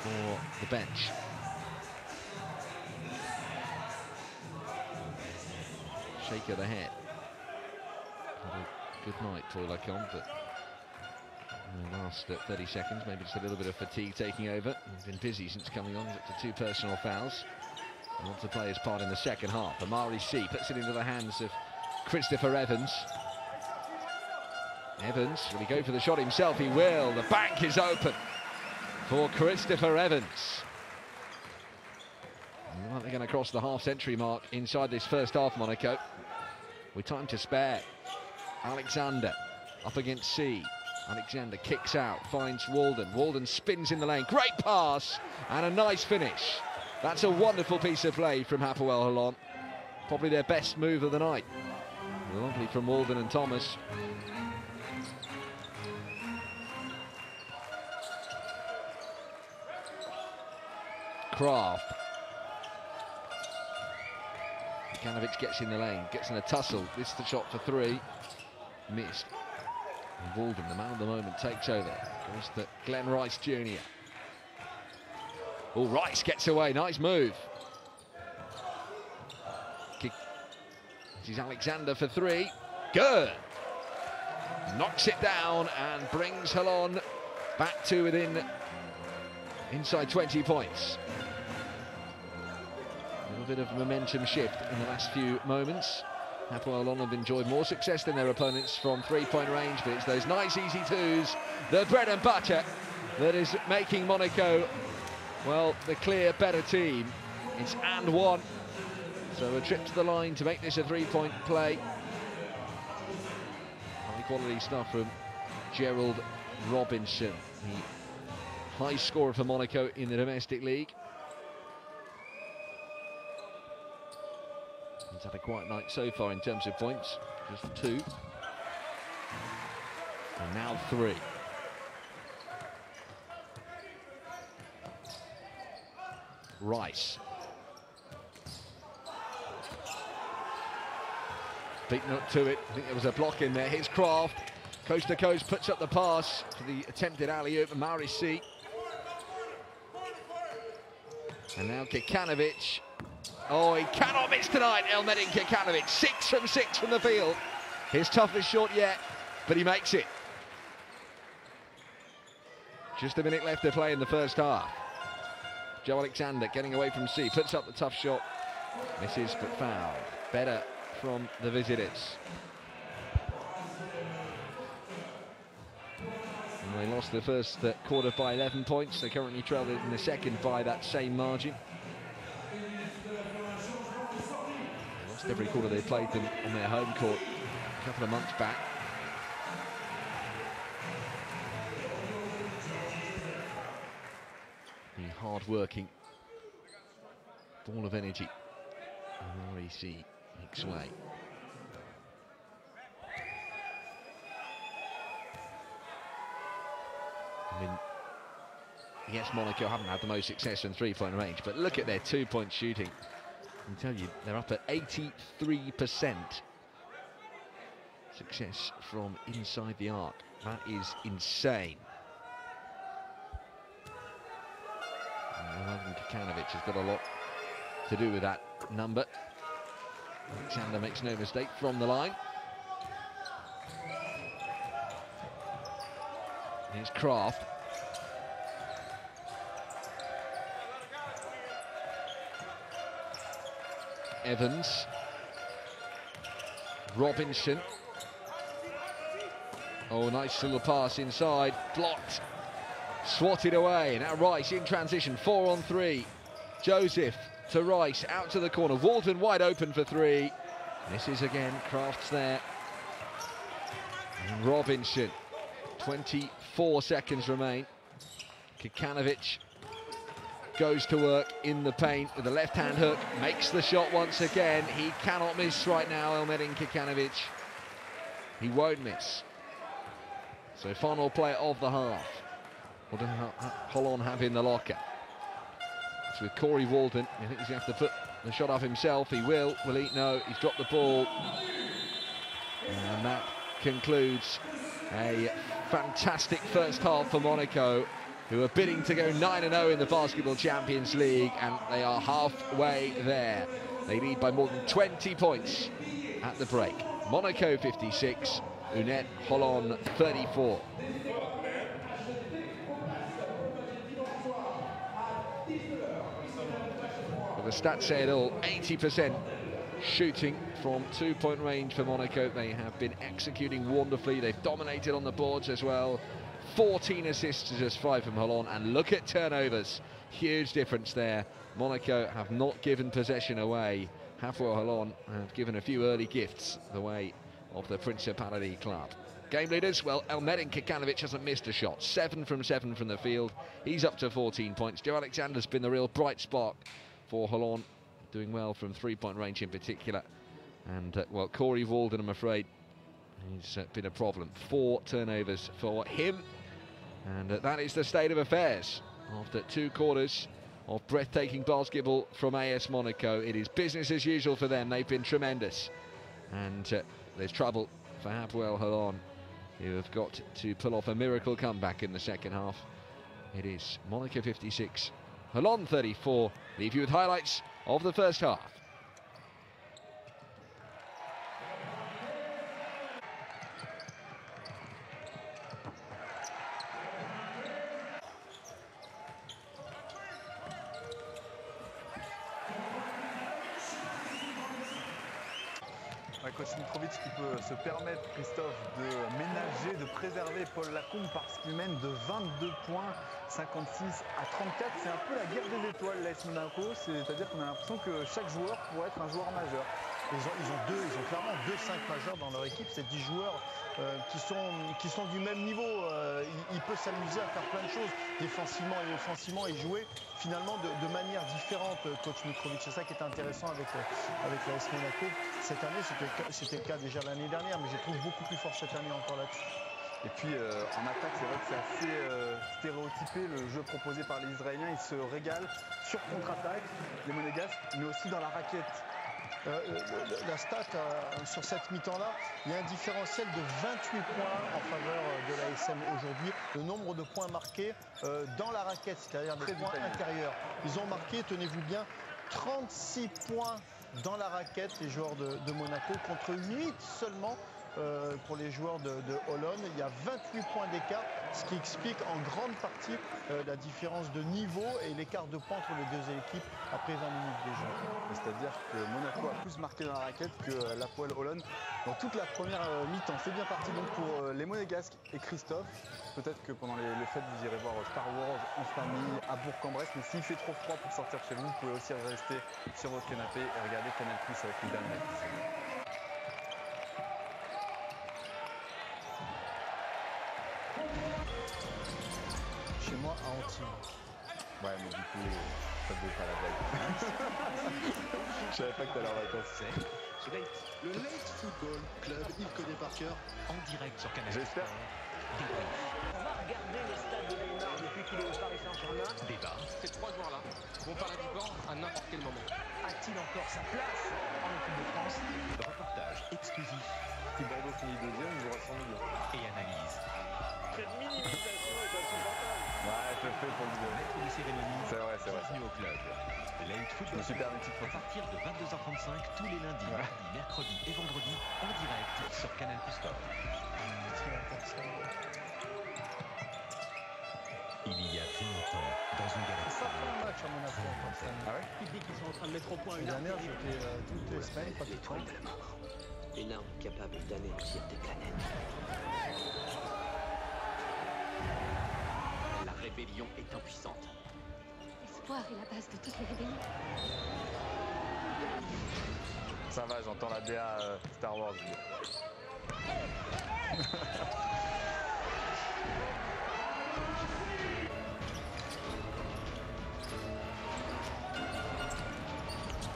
S1: for the bench. Shake of the head. Good night for Lacombe, but in the last 30 seconds, maybe just a little bit of fatigue taking over. He's been busy since coming on, up to 2 personal fouls. He wants to play his part in the second half. Amari C puts it into the hands of Christopher Evans. Evans, will he go for the shot himself? He will. The bank is open for Christopher Evans. And they're going to cross the half-century mark inside this first half, Monaco. With time to spare. Alexander up against C. Alexander kicks out, finds Walden. Walden spins in the lane. Great pass and a nice finish. That's a wonderful piece of play from Hapoel Holon. Probably their best move of the night. Lovely from Walden and Thomas. Kraft. Kikanovic gets in the lane, gets in a tussle. This is the shot for 3. Missed. And Walden, the man of the moment, takes over. Goes to Glenn Rice Jr. Oh, Rice gets away, nice move. This is Alexander for three. Good. Knocks it down and brings Holon back to within inside 20 points. A little bit of momentum shift in the last few moments. Hapoel Holon have enjoyed more success than their opponents from three-point range, but it's those nice easy twos, the bread and butter, that is making Monaco, well, the clear better team. It's and one. So a trip to the line to make this a three-point play. High quality stuff from Gerald Robinson, the high scorer for Monaco in the domestic league. He's had a quiet night so far in terms of points, just 2. And now 3. Rice. Beaten up to it. I think there was a block in there. Here's Kraft. Coast to coast, puts up the pass for the attempted alley-oop and Maurici. And now Kikanovic. Oh, he cannot miss tonight, Elmedin Kikanovic. 6 from 6 from the field. His toughest shot yet, but he makes it. Just a minute left to play in the first half. Joe Alexander getting away from C, puts up the tough shot. Misses, but fouled. Better from the visitors. And they lost the first quarter by 11 points. They currently trailed in the second by that same margin. They lost every quarter they played them on their home court a couple of months back. The hard-working ball of energy. REC makes way. I mean, yes, Monaco haven't had the most success in three-point range, but look at their two-point shooting. I can tell you, they're up at 83% success from inside the arc. That is insane. And Kikanovic has got a lot to do with that number. Alexander makes no mistake from the line. Here's Kraft. Evans. Robinson. Oh, nice little pass inside. Blocked. Swatted away. Now Rice in transition. 4 on 3. Joseph to Rice. Out to the corner. Walton wide open for 3. Misses again. Kraft's there. And Robinson. 24 seconds remain. Kikanovic goes to work in the paint with a left-hand hook. Makes the shot once again. He cannot miss right now, Elmedin Kikanovic. He won't miss. So final play of the half. What does Holon have in the locker? It's with Corey Walden. I think he's going to have to put the shot up himself. He will. Will he? No. He's dropped the ball. And that concludes a fantastic first half for Monaco, who are bidding to go 9-0 in the Basketball Champions League, and they are halfway there. They lead by more than 20 points at the break. Monaco 56, UNET Holon 34. Well, the stats say it all. 80% shooting from two-point range for Monaco. They have been executing wonderfully. They've dominated on the boards as well. 14 assists to just 5 from Holon, and look at turnovers. Huge difference there. Monaco have not given possession away. Hapoel Holon have given a few early gifts the way of the Principality club. Game leaders, well, Elmedin Kikanovic hasn't missed a shot. 7 from 7 from the field. He's up to 14 points. Joe Alexander's been the real bright spark for Holon, doing well from three-point range in particular. And, well, Corey Walden, I'm afraid, he's been a problem. 4 turnovers for him. And that is the state of affairs. After 2 quarters of breathtaking basketball from AS Monaco, it is business as usual for them. They've been tremendous. And there's trouble for Hapoel Holon who have got to pull off a miracle comeback in the second half. It is Monaco 56, Holon 34. Leave you with highlights of the first half.
S4: Coach Mitrovic qui peut se permettre, Christophe, de ménager, de préserver Paul Lacombe parce qu'il mène de 22 points, 56 à 34. C'est un peu la guerre des étoiles, l'AS Monaco, c'est-à-dire qu'on a l'impression que chaque joueur pourrait être un joueur majeur. Ils ont clairement 2-5 majeurs dans leur équipe, c'est 10 joueurs qui sont du même niveau. Il peut s'amuser à faire plein de choses, défensivement et offensivement, et jouer finalement de manière différente, coach Mitrovic. C'est ça qui est intéressant avec l'AS Monaco. Cette année, c'était le cas déjà l'année dernière, mais je trouve beaucoup plus fort cette année encore là-dessus. Et puis en attaque, c'est vrai que c'est assez stéréotypé le jeu proposé par les Israéliens. Ils se régalent sur contre-attaque, les Monégasques, mais aussi dans la raquette. La stat sur cette mi-temps-là, il y a un différentiel de 28 points en faveur de l'ASM aujourd'hui. Le nombre de points marqués dans la raquette, c'est-à-dire des points intérieurs. Ils ont marqué, tenez-vous bien, 36 points dans la raquette, les joueurs de Monaco, contre 8 seulement pour les joueurs de Holon. Il y a 28 points d'écart, ce qui explique en grande partie la différence de niveau et l'écart de points entre les deux équipes après 20 minutes de jeu. C'est-à-dire que Monaco a plus marqué dans la raquette que l'Hapoel Holon dans toute la première mi-temps. C'est bien parti donc pour les Monégasques et Christophe. Peut-être que pendant les fêtes, vous irez voir Star Wars en famille à Bourg-en-Bresse. Mais s'il fait trop froid pour sortir chez vous, vous pouvez aussi rester sur votre canapé et regarder Canal+ avec les dames.
S5: Chez moi à Antibes.
S4: Ouais, mais du coup, ça ne vaut pas la veille. Je savais pas que t'allais en vacances.
S5: Le Late Football Club, il connaît par cœur.
S6: En direct sur Canal+.
S4: J'espère.
S7: On va regarder les stades de Neymar depuis qu'il est au Paris Saint-Germain.
S6: Débat.
S8: Ces trois joueurs-là vont parler du banc à n'importe quel moment.
S7: A-t-il encore sa place en équipe de France?
S6: Reportage exclusif
S4: Si Bordeaux finit deuxième, il jouera 100 millions.
S6: et analyse.
S2: Cette minimisation est insupportable.
S4: Ouais, je le fais pour le vidéo.
S6: Maître de cérémonie.
S4: C'est vrai, c'est vrai.
S6: Bienvenue au club. Late
S4: Je
S6: Football
S4: me suis permis de
S6: à partir de 22h35 tous les lundis, mardis, mercredis et vendredis en direct sur Canal+ Sport. Il y a 20 ans, dans une galaxie.
S5: Ça fait un match à Monaco comme ça.
S4: Ah ouais?
S7: Public, ils sont en train de mettre au point
S5: L'année
S7: une
S5: dernière,
S7: artillerie.
S5: j'étais toutes les semaines pratiquement.
S7: L'étoile de la mort. Une arme capable d'anéantir des planètes.
S6: La rébellion est impuissante.
S9: L'espoir est la base de toutes les rébellions.
S4: Ça va, j'entends la DA Star Wars.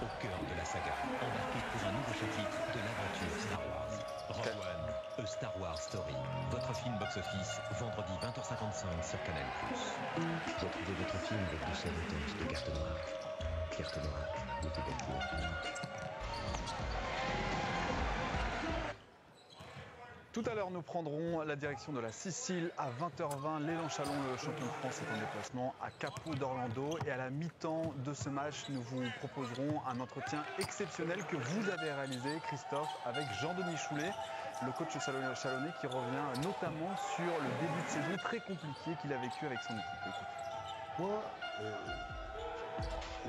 S6: Au cœur de la saga, embarqué pour un nouveau chapitre de l'aventure Star Wars. Rogue One, A Star Wars Story. Votre film box-office, vendredi 20h55 sur Canal+.
S10: J'ai trouvé votre film avec de seules intenses de carte noire. Carte noire, de couverture.
S4: Tout à l'heure, nous prendrons la direction de la Sicile à 20h20. L'élan Chalon, le champion de France, est en déplacement à Capo d'Orlando. Et à la mi-temps de ce match, nous vous proposerons un entretien exceptionnel que vous avez réalisé, Christophe, avec Jean-Denis Choulet, le coach chalonnais, qui revient notamment sur le début de saison très compliqué qu'il a vécu avec son équipe. Écoute.
S11: Moi,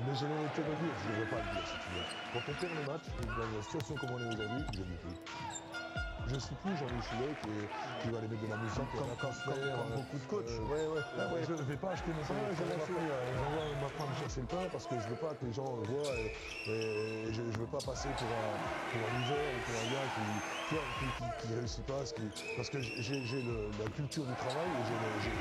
S11: mais je l'ai été redire, je ne devrais pas le dire si tu veux. Quand on perd le match, dans la situation comme on est aujourd'hui, je dis plus. Je ne suis plus Jean-Louis Choulet qui va aller mettre de la musique comme
S5: beaucoup de coachs.
S11: Je ne vais pas acheter mon pain, j'envoie ma femme chercher le pain parce que je ne veux pas que les gens voient et je ne veux pas passer pour un loser ou pour un gars qui ne réussit pas. Parce que j'ai la culture du travail et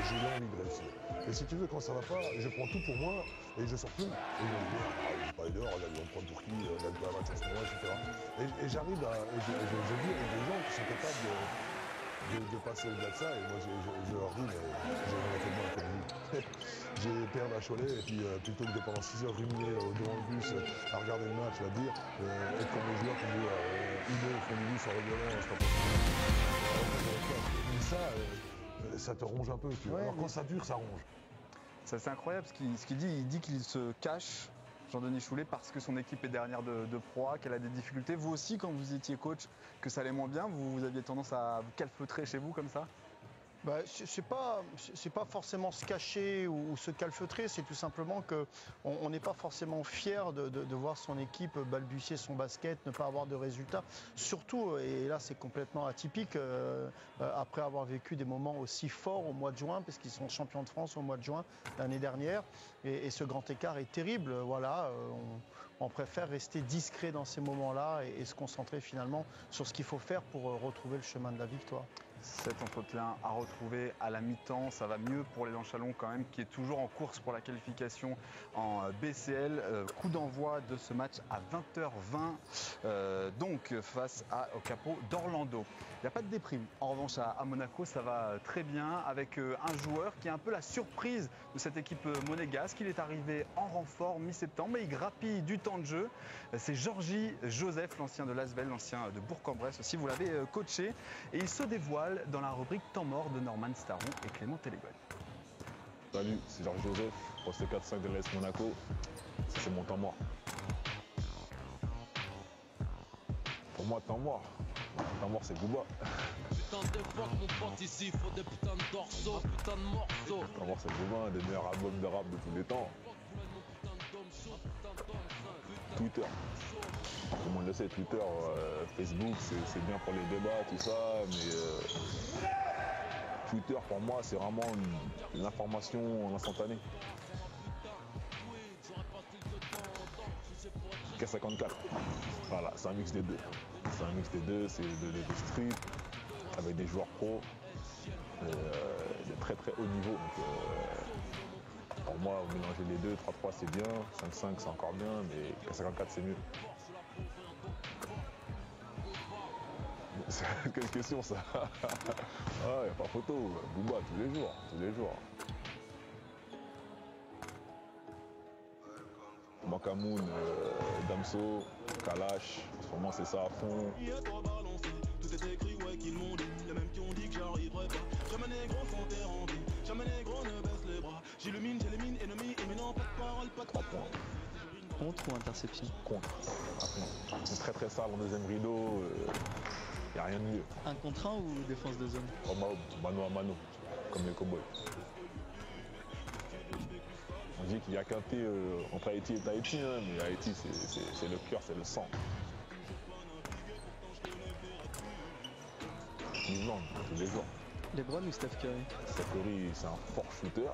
S11: j'ai l'envie de réussir. Et si tu veux, quand ça ne va pas, je prends tout pour moi et je ne sors plus. Et je me dis, il n'est pas dehors, on prend pour qui, on a la match en ce moment, etc. Et j'arrive à. Je vis avec des gens qui sont capables de passer au-delà de ça. Et moi, je leur dis, mais j'ai tellement comme vous. J'ai perdu à Cholet et puis plutôt que de pendant 6 heures ruminer devant le bus à regarder le match, à dire, être comme les joueurs qui jouent une heure au fond du bus en rigolant, c'est pas possible. ça, ça te ronge un peu. Tu vois. Alors quand ça dure, ça ronge.
S4: Ça c'est incroyable ce qu'il dit. Il dit qu'il se cache, Jean-Denis Choulet, parce que son équipe est dernière de Pro A, qu'elle a des difficultés. Vous aussi, quand vous étiez coach, que ça allait moins bien, vous aviez tendance à vous calfeutrer chez vous comme ça?
S12: Bah, c'est pas forcément se cacher ou se calfeutrer, c'est tout simplement qu'on n'est pas forcément fier de voir son équipe balbutier son basket, ne pas avoir de résultats. Surtout, et là c'est complètement atypique, après avoir vécu des moments aussi forts au mois de juin, parce qu'ils sont champions de France au mois de juin l'année dernière, et ce grand écart est terrible. Voilà, on préfère rester discret dans ces moments-là et se concentrer finalement sur ce qu'il faut faire pour retrouver le chemin de la victoire.
S4: Cet entretien à retrouver à la mi-temps, ça va mieux pour l'élan Chalon quand même, qui est toujours en course pour la qualification en BCL. Coup d'envoi de ce match à 20h20, donc face au Capo d'Orlando. Il n'y a pas de déprime. En revanche, à Monaco, ça va très bien avec un joueur qui est un peu la surprise de cette équipe monégasque. Il est arrivé en renfort mi-septembre et il grappille du temps de jeu. C'est Georgie Joseph, l'ancien de Lasvel, l'ancien de Bourg-en-Bresse aussi. Vous l'avez coaché et il se dévoile dans la rubrique Temps mort de Norman Staron et Clément Télégol.
S13: Salut, c'est Georges Joseph, poste 4-5 de l'AS Monaco. C'est mon temps mort. Pour moi, temps mort. Temps mort, c'est Booba.
S14: Putain de fuck, mon pote, ici, faut des putains de dorsaux, putain de morceaux.
S13: Temps mort, c'est Booba, un des meilleurs albums de rap de tous les temps. Twitter. Tout le monde le sait, Twitter, Facebook, c'est bien pour les débats, tout ça, mais Twitter, pour moi, c'est vraiment une information instantanée. K54, voilà, c'est un mix des deux. C'est un mix des deux, c'est de street, avec des joueurs pros, de très très haut niveau. Donc, pour moi, mélanger les deux, 3-3 c'est bien, 5-5 c'est encore bien, mais K54 c'est mieux. Quelle question ça? Ah, y a pas photo, Booba tous les jours, tous les jours. Makamoun, Damso, Kalash, en ce moment c'est ça à fond.
S15: Tout est écrit, ouais, qu'ils m'ont dit. Les mêmes qui ont dit que j'arriverai pas. Jamais négro sans terre en vie. Jamais négro ne baisse les bras. J'illumine, j'élimine, ennemi, éminent, pas de parole, pas de
S13: 3 points.
S16: Contre ou interception?
S13: Contre. C'est très très sale en deuxième rideau. Y a rien de mieux.
S16: Un contre un ou défense de zone?
S13: Mano à mano, comme les cowboys. On dit qu'il n'y a qu'un thé entre Haïti et Tahiti, hein, mais Haïti c'est le cœur, c'est le sang. Cleveland, tous les jours.
S16: LeBron ou Steph Curry?
S13: Steph Curry, c'est un fort shooter.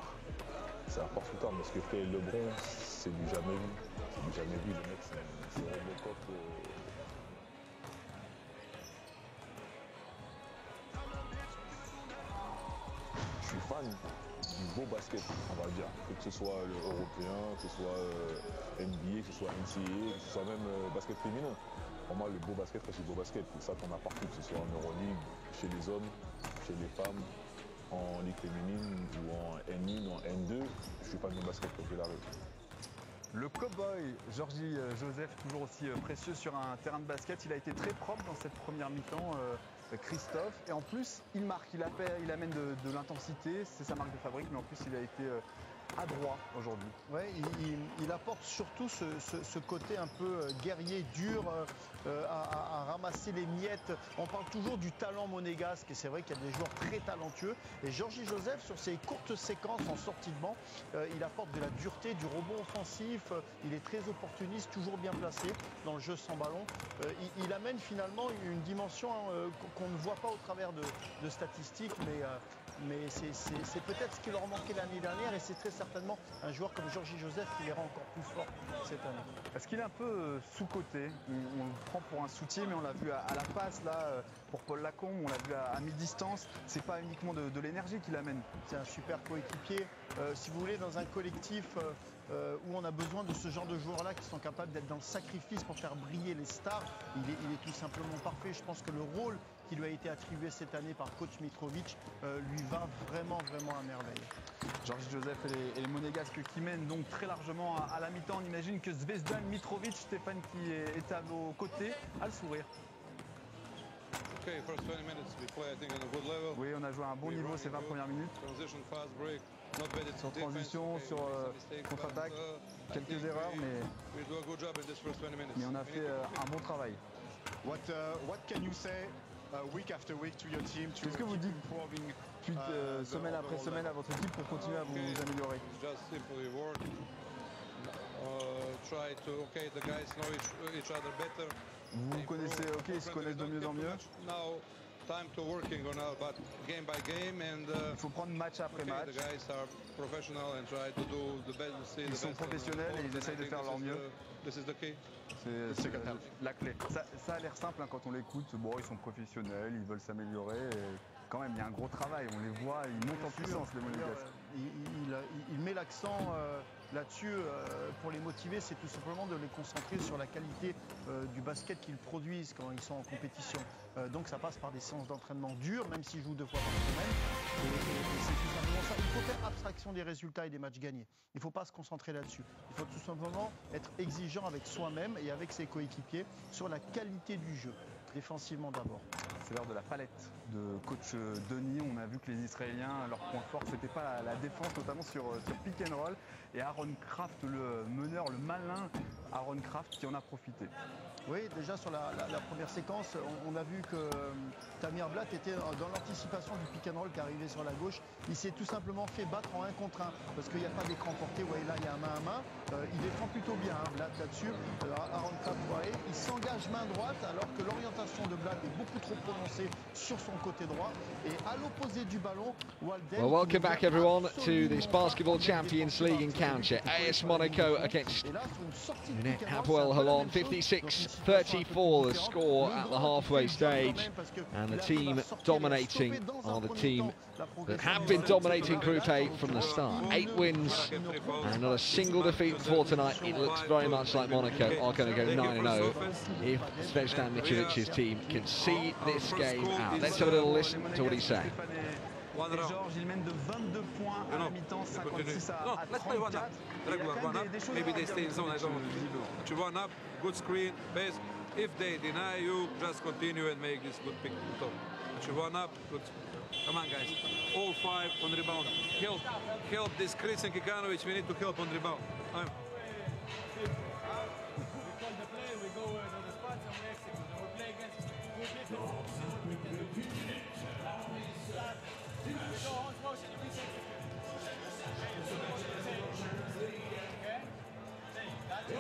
S13: C'est un fort shooter, mais ce que fait LeBron, c'est du jamais vu. C'est du jamais vu, le mec, c'est Robocop. Je suis fan du beau basket, on va dire. Que ce soit le européen, que ce soit NBA, que ce soit NCAA, que ce soit même basket féminin. Pour moi, le beau basket reste le beau basket. C'est ça qu'on a partout, que ce soit en Euroleague, chez les hommes, chez les femmes, en Ligue féminine ou en N1 ou en N2. Je suis fan du basket quoi qu'il arrive.
S4: Le cow-boy Georgie Joseph, toujours aussi précieux sur un terrain de basket. Il a été très propre dans cette première mi-temps, Christophe. Et en plus, il marque, il amène de l'intensité. C'est sa marque de fabrique, mais en plus, il a été adroit aujourd'hui.
S12: Ouais, il apporte surtout ce côté un peu guerrier, dur, à ramasser les miettes. On parle toujours du talent monégasque, et c'est vrai qu'il y a des joueurs très talentueux. Et Georgie Joseph, sur ses courtes séquences en sortie de banc, il apporte de la dureté, du rebond offensif. Il est très opportuniste, toujours bien placé dans le jeu sans ballon. Il amène finalement une dimension qu'on ne voit pas au travers de statistiques, mais c'est peut-être ce qui leur manquait l'année dernière, et c'est très certainement un joueur comme Georgie Joseph qui les rend encore plus forts cette année.
S4: Est-ce qu'il est un peu sous-coté? On le prend pour un soutier, mais on l'a vu à la passe là, pour Paul Lacombe, on l'a vu à mi-distance. C'est pas uniquement de l'énergie qu'il amène.
S12: C'est un super coéquipier. Si vous voulez, dans un collectif où on a besoin de ce genre de joueurs-là qui sont capables d'être dans le sacrifice pour faire briller les stars, il est tout simplement parfait. Je pense que le rôle qui lui a été attribué cette année par coach Mitrovic lui va vraiment à merveille.
S4: Georgie Joseph et les Monégasques qui mènent donc très largement à la mi-temps. On imagine que Zvezdan Mitrovic, Stéphane qui est à vos côtés, a le sourire.
S2: Okay, first 20 minutes we play, I think, on a good level.
S4: Oui, on a joué à un bon niveau ces 20 premières minutes.
S2: Transition, fast break, not bad at
S4: Sur
S2: defense,
S4: transition,
S2: okay,
S4: sur contre-attaque, quelques erreurs,
S2: we do a good job in this first 20 minutes.
S4: mais on a fait un bon travail.
S17: What can you say week after week to your team to
S4: Qu'est-ce que vous
S17: keep
S4: dites
S17: improving
S4: semaine après semaine à votre équipe pour continuer à vous améliorer?
S2: Just simply work. Try to, okay, the guys know each other better.
S4: Vous connaissez, ok, ils se connaissent de mieux en mieux.
S2: Now, time to working on our, but game by game, and
S4: il faut prendre match après match.
S2: The guys are professional and try to do the best.
S4: Ils sont professionnels et ils essayent de faire leur mieux.
S2: This is the key.
S4: C'est la clé. Ça a l'air simple hein, quand on l'écoute. Bon, ils sont professionnels, ils veulent s'améliorer. Quand même, il y a un gros travail. On les voit, ils montent en puissance, les Monégasques.
S12: Il met l'accent là-dessus pour les motiver, c'est tout simplement de les concentrer sur la qualité du basket qu'ils produisent quand ils sont en compétition. Donc ça passe par des séances d'entraînement dures, même s'ils jouent 2 fois par semaine. Et c'est tout simplement ça. Il faut faire abstraction des résultats et des matchs gagnés. Il ne faut pas se concentrer là-dessus. Il faut tout simplement être exigeant avec soi-même et avec ses coéquipiers sur la qualité du jeu, défensivement d'abord.
S4: C'est l'heure de la palette de coach Denis. On a vu que les Israéliens, leur point fort, c'était pas la défense, notamment sur pick and roll. Et Aaron Kraft, le meneur, le malin Aaron Kraft, qui en a profité.
S12: Oui, déjà sur la première séquence, on a vu que Tamir Blatt était dans l'anticipation du pick and roll qui arrivait sur la gauche. Il s'est tout simplement fait battre en 1 contre 1 parce qu'il n'y a pas d'écran porté. Vous voyez là, il y a un main à main. Il défend plutôt bien, hein, Blatt là-dessus. Aaron Kraft, vous voyez, il s'engage main droite alors que l'orientation de Blatt est beaucoup trop prononcée sur son côté droit. Et à l'opposé du ballon, Walden...
S1: Well, welcome back everyone to this Basketball Champions League encounter. AS Monaco against UNET Holon, 56-34 the score at the halfway stage, and the team dominating are the team that have been dominating Group A from the start. 8 wins and not a single defeat before tonight. It looks very much like Monaco are going to go 9-0 if Zvezdan Mitrović's team can see this game out. Let's have a little listen to what he's saying.
S4: Et Georges, il mène de 22 points à la mi-temps, 56 à 34.
S2: Regular one up. Maybe they stay in zone. I don't know. But you one up, good screen, base. If they deny you, just continue and make this good pick to top. But you one up, good. Come on, guys. All 5 on rebound. Help this Chris and Kikanovic. We need to help on rebound.
S3: We call the play, we go to the spots and we execute. And we play against good defense. We go on motion and we execute. Okay? That's it.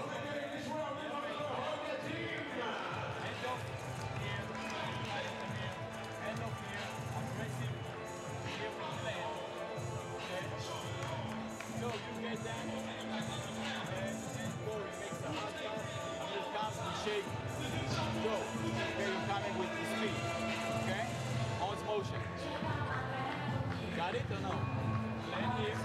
S3: End of here. Aggressive. Here we play. Okay? So you get that. And go. You make the hot shot. And you come and shake. Go. Okay, you come in with the speed. Okay? On motion. Got it or no? Land here.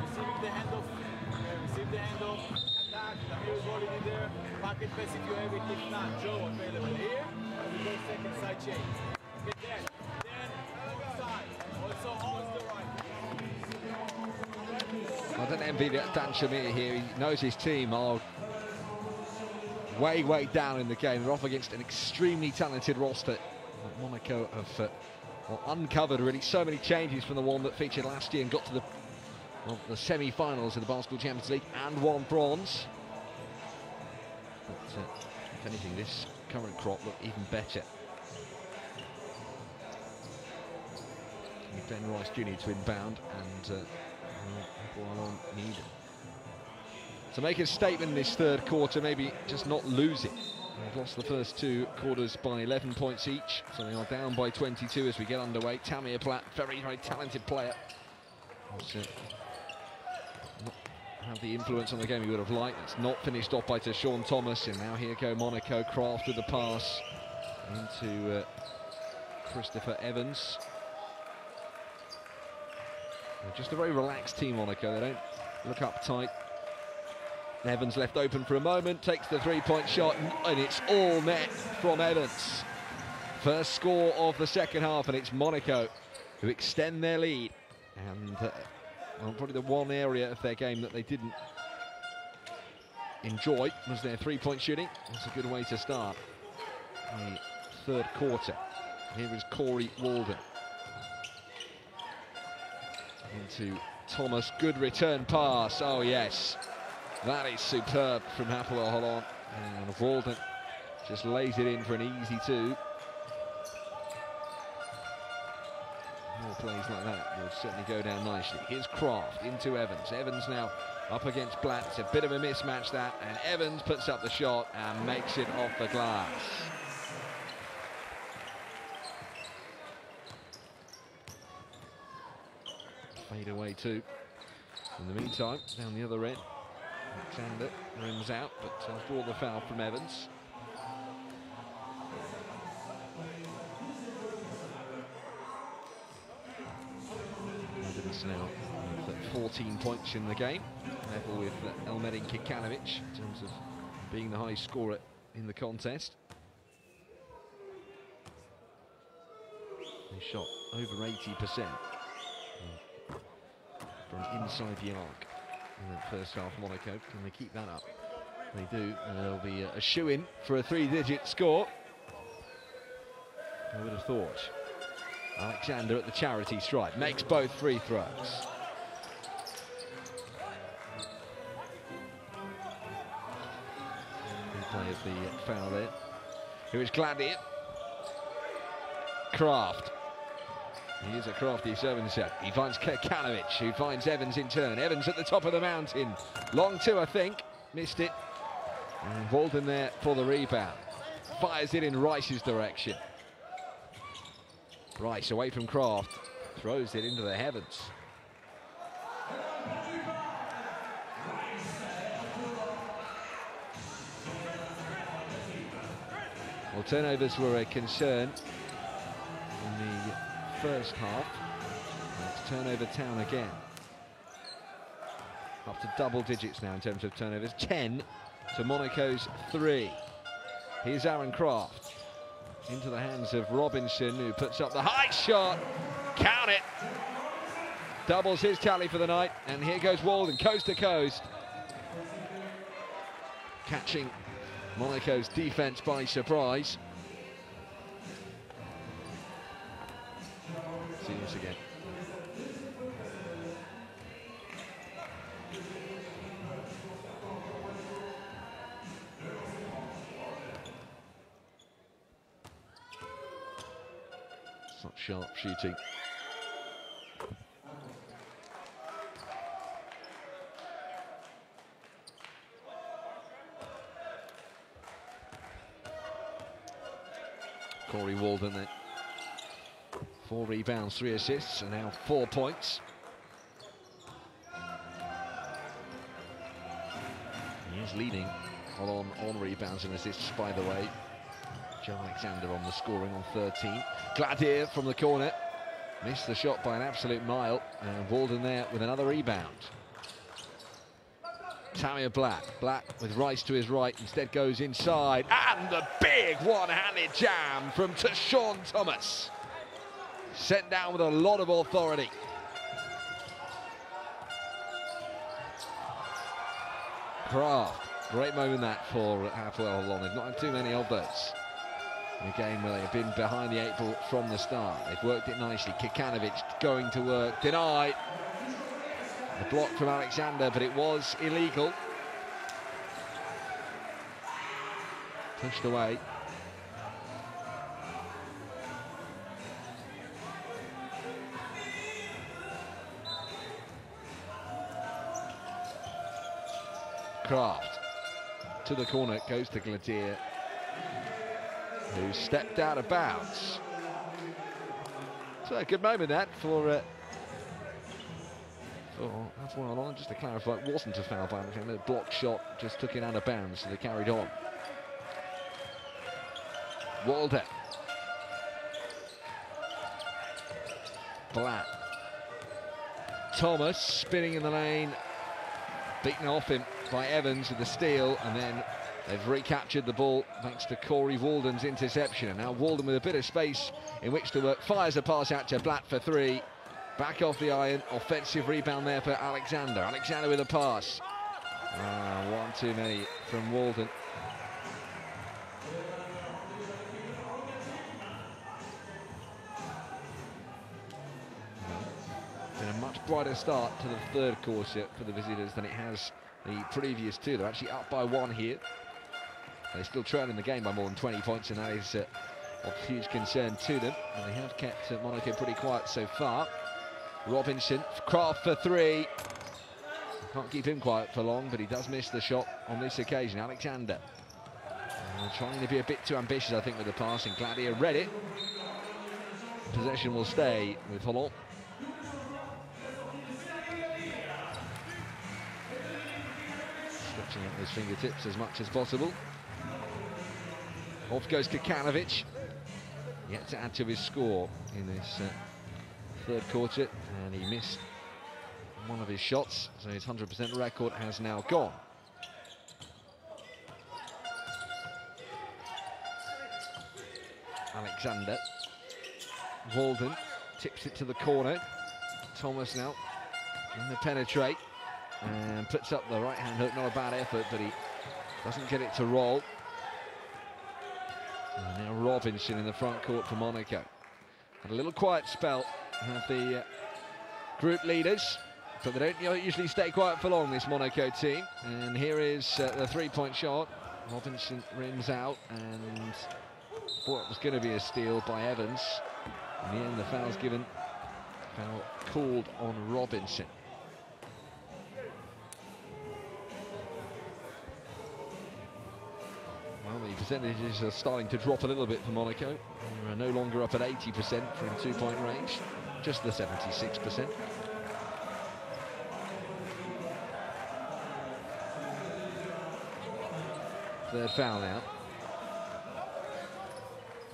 S3: Receiving the handoff. Okay, receive the handoff. Attack. Tamir is already there. Pocket pass if you have it. If not, Joe available here. And we go second side change. Get that. Then side. Also on the right.
S1: I don't envy Dan Shamir here. He knows his team are way down in the game. They're off against an extremely talented roster. Monaco have uncovered really so many changes from the one that featured last year and got to the semi-finals of the Basketball Champions League and won bronze. But if anything, this current crop look even better. Ben Rice Jr. to inbound, and Holon need to make a statement in this third quarter, maybe just not lose it. They've lost the first 2 quarters by 11 points each, so they are down by 22 as we get underway. Tamir Blatt, very talented player. Not have the influence on the game he would have liked. It's not finished off by Sean Thomas, and now here go Monaco. Kraft with the pass into Christopher Evans. They're just a very relaxed team, Monaco. They don't look uptight. Evans left open for a moment, takes the 3-point shot, and it's all net from Evans. First score of the second half, and it's Monaco who extend their lead. And well, probably the one area of their game that they didn't enjoy was their 3-point shooting. That's a good way to start the third quarter. Here is Corey Walden. Into Thomas, good return pass. Oh yes, that is superb from UNET Holon. And Walden just lays it in for an easy 2. More plays like that will certainly go down nicely. Here's Kraft into Evans. Evans now up against Blatt. It's a bit of a mismatch that, and Evans puts up the shot and makes it off the glass. Fade away too. In the meantime, down the other end, Alexander rims out, but after all the foul from Evans. Evans now with 14 points in the game, level with Elmedin Kikanovic in terms of being the high scorer in the contest. They shot over 80% from inside the arc in that first half. Monaco, can they keep that up? They do, and there'll be a shoe-in for a 3-digit score. I would have thought. Alexander at the charity stripe, makes both free throws. Replay of the foul there. Here is Gladier. Kraft. He is a crafty servant set. He finds Kikanovic, who finds Evans in turn. Evans at the top of the mountain. Long 2, I think. Missed it. And Walden there for the rebound. Fires it in Rice's direction. Rice away from Kraft. Throws it into the heavens. Well, turnovers were a concern in the first half. It's turnover town again. Up to double digits now in terms of turnovers. 10 to Monaco's 3. Here's Aaron Kraft. Into the hands of Robinson, who puts up the high shot. Count it. Doubles his tally for the night. And here goes Walden, coast to coast. Catching Monaco's defense by surprise. See this again. It's not sharp shooting. Corey Walden then. 4 rebounds, 3 assists, and now 4 points. He is leading on rebounds and assists, by the way. Joe Alexander on the scoring on 13. Gladier from the corner. Missed the shot by an absolute mile. And Walden there with another rebound. Tamir Blatt. Blatt with Rice to his right. Instead goes inside. And the big one-handed jam from Tashawn Thomas. Sent down with a lot of authority. Kraft. Great moment that for UNET Holon. They've not had too many of those. In a game where they've been behind the 8 ball from the start. They've worked it nicely. Kikanovic going to work. Denied. A block from Alexander, but it was illegal. Pushed away. Kraft to the corner, goes to Gladier, who stepped out of bounds. So a good moment that for UNET Holon. Just to clarify, it wasn't a foul by Alexander. A block shot just took it out of bounds, so they carried on. Walden. Blatt. Thomas spinning in the lane, beaten off him by Evans with the steal, and then they've recaptured the ball thanks to Corey Walden's interception. And now Walden with a bit of space in which to work, fires a pass out to Blatt for 3. Back off the iron, offensive rebound there for Alexander. Alexander with a pass. One too many from Walden. quieter start to the third quarter for the visitors than it has the previous two. They're actually up by 1 here. They're still trailing the game by more than 20 points, and that is of huge concern to them. And they have kept Monaco pretty quiet so far. Robinson, Kraft for 3. Can't keep him quiet for long, but he does miss the shot on this occasion. Alexander trying to be a bit too ambitious, I think, with the passing. Gladia read it. Possession will stay with Holon. Stretching out his fingertips as much as possible. Off goes Kakanovic. Yet to add to his score in this third quarter, and he missed one of his shots, so his 100% record has now gone. Alexander. Walden tips it to the corner. Thomas now in the penetrate and puts up the right-hand hook. Not a bad effort, but he doesn't get it to roll. And now Robinson in the front court for Monaco. Had a little quiet spell of the group leaders, but they don't usually stay quiet for long, this Monaco team. And here is the three-point shot. Robinson rims out, and thought it was going to be a steal by Evans. In the end, the foul's given. Foul called on Robinson. Well, the percentages are starting to drop a little bit for Monaco. They're no longer up at 80% from two-point range, just the 76%. Third foul now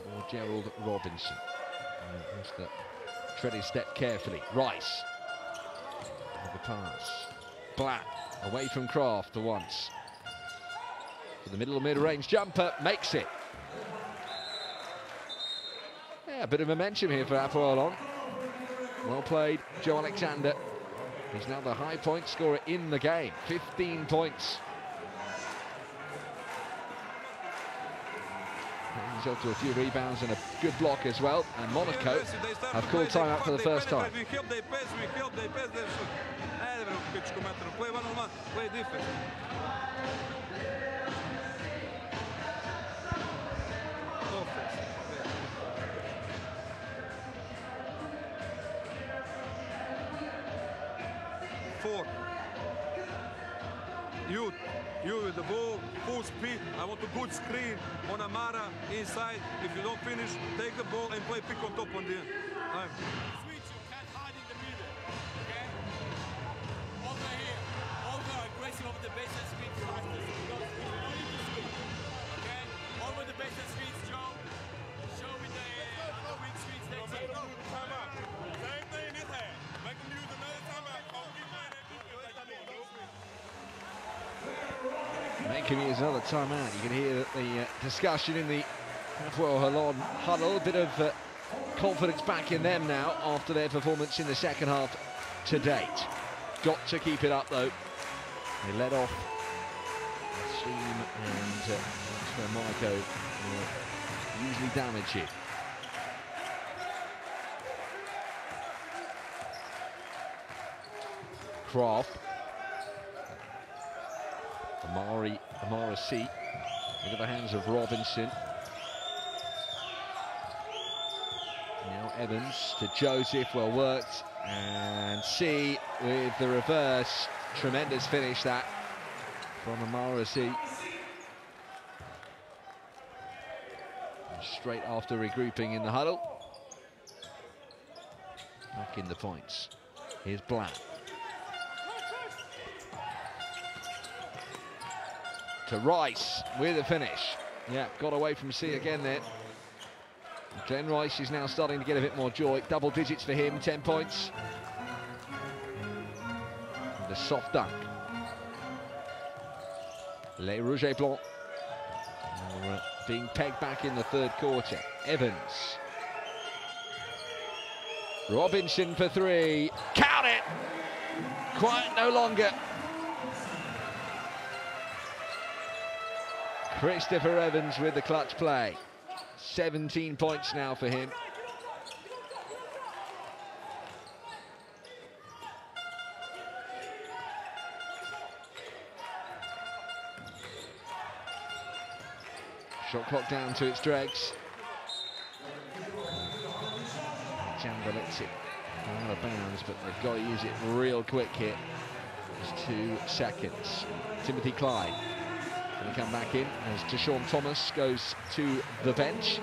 S1: for Gerald Robinson. Has to tread his step carefully. Rice. The pass. Blatt away from Kraft for once. For the middle of mid-range jumper, makes it. Yeah, a bit of momentum here for Hapoel Holon. Well played, Joe Alexander. He's now the high point scorer in the game. 15 points. He's up to a few rebounds and a good block as well. And Monaco have called timeout for the first time.
S2: We help, they pass, they shoot. Play one-on-one, play defense. Four. You with the ball, full speed. I want a good screen on Amara inside. If you don't finish, take the ball and play pick on top on the end.
S3: Switch, you can't hide in the middle, okay? Over here, over aggressive over the baseline screen fastest. Because we don't need to switch, okay? Over the baseline screens, Joe. Show with the wing screens, that's it.
S15: Timeout. Same thing this half. Make them use another timeout.
S1: Make him use another timeout. You can hear the discussion in the Hapoel Holon huddle. A bit of confidence back in them now after their performance in the second half to date. Got to keep it up though. They led off Steam, and that's where Monaco will usually damage it. Kraft. Amara C into the hands of Robinson. Now Evans to Joseph, well worked, and C with the reverse. Tremendous finish that from Amara C. And straight after regrouping in the huddle. Back in the points. Here's Blatt. To Rice with a finish. Yeah, got away from C again there. Glenn Rice is now starting to get a bit more joy. Double digits for him, 10 points. And a soft dunk. Les Rouges et Blancs are being pegged back in the third quarter. Evans. Robinson for 3. Count it! Quiet no longer. Christopher Evans with the clutch play. 17 points now for him. Shot clock down to its dregs. Janda lets it go out of bounds, but they've got to use it real quick here. Just 2 seconds. Timothy Clyde going to come back in as Tashawn Thomas goes to the bench.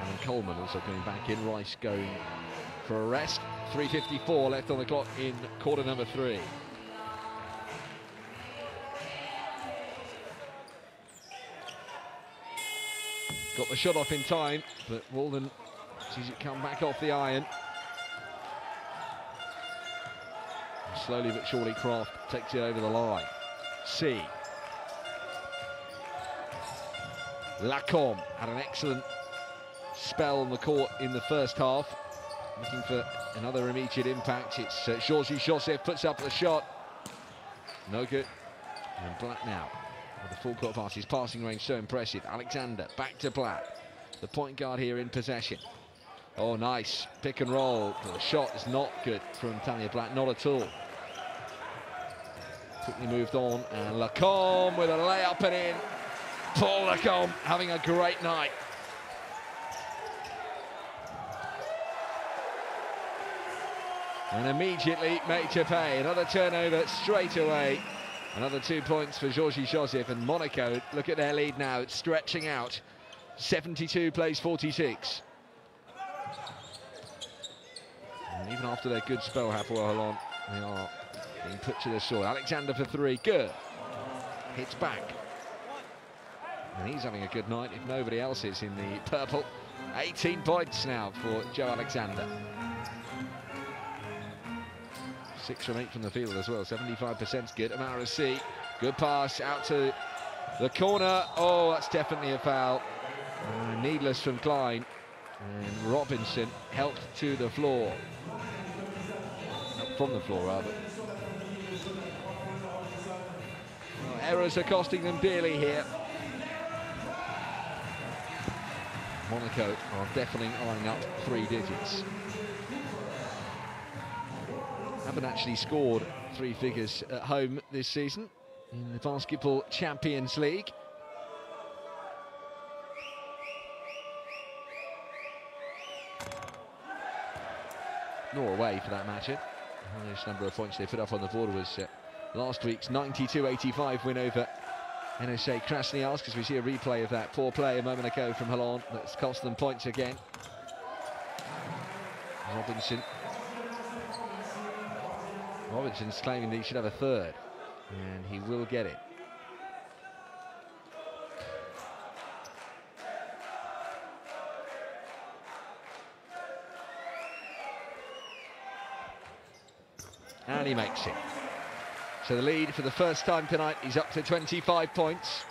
S1: Alan Coleman also coming back in. Rice going for a rest. 3:54 left on the clock in quarter number 3. Got the shot off in time, but Walden sees it come back off the iron. And slowly but surely Kraft takes it over the line. C. Lacombe had an excellent spell on the court in the first half. Looking for another immediate impact. It's Georgi Joseph puts up the shot. No good. And Black now with the full court pass. His passing range so impressive. Alexander back to Black. The point guard here in possession. Oh, nice pick and roll. But the shot is not good from Tanya Black, not at all. Quickly moved on, and Lacombe with a layup and in. Paul Lacombe having a great night. And immediately made to pay. Another turnover straight away. Another 2 points for Georgi Joseph, and Monaco, look at their lead now. It's stretching out. 72 plays 46. And even after their good spell, Hapoel Holon, they are being put to the sword. Alexander for 3, good. Hits back. And he's having a good night if nobody else is in the purple. 18 points now for Joe Alexander. 6 from 8 from the field as well. 75% good. Amara C. Good pass out to the corner. Oh, that's definitely a foul. Needless from Klein. And Robinson helped to the floor. From the floor, rather. Well, errors are costing them dearly here. Monaco are definitely eyeing up 3 digits. Haven't actually scored 3 figures at home this season in the Basketball Champions League. Nor away, for that matter. The highest number of points they put up on the board was last week's 92-85 win over NSA Krasnoyarsk, as we see a replay of that poor play a moment ago from Holon that's cost them points again. Robinson's claiming that he should have a 3rd, and he will get it. And he makes it. So the lead for the first time tonight is up to 25 points.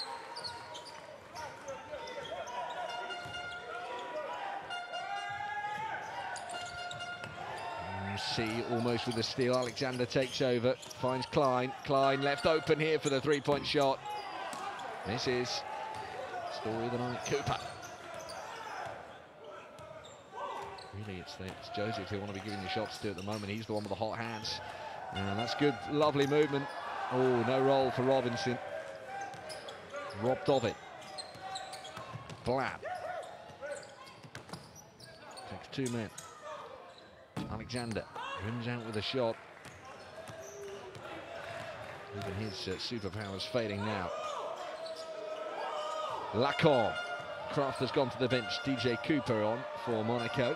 S1: See, almost with the steal. Alexander takes over, finds Klein. Klein left open here for the 3-point shot. This is story of the night. Cooper. Really, it's Joseph who want to be giving the shots to at the moment. He's the one with the hot hands. And that's good, lovely movement. Oh, no roll for Robinson. Robbed of it. Blab. Takes 2 men. Alexander rims out with a shot. Even his superpowers fading now. Lacombe. Kraft has gone to the bench. DJ Cooper on for Monaco.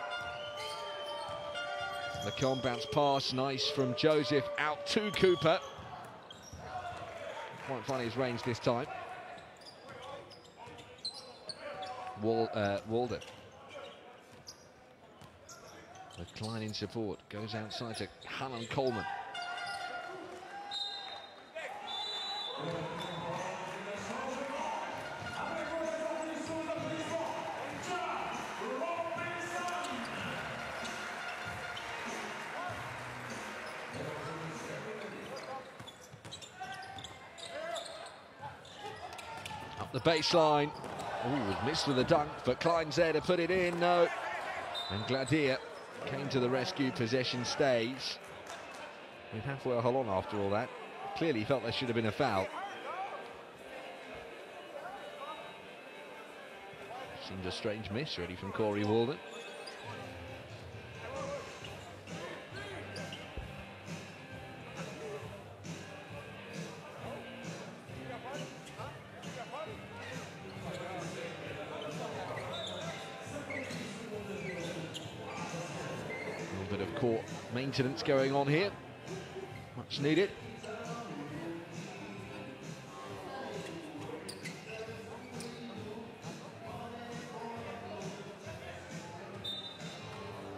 S1: Lacombe bounce pass, nice from Joseph out to Cooper. Won't find his range this time. Walden. With Klein in support, goes outside to Hannon Coleman. Up the baseline. Oh, was missed with a dunk, but Klein's there to put it in. No, And Gladier came to the rescue. Possession stays with halfway Holon after all that. Clearly felt there should have been a foul. Seemed a strange miss really from Corey Walden. A little bit of court maintenance going on here. Much needed.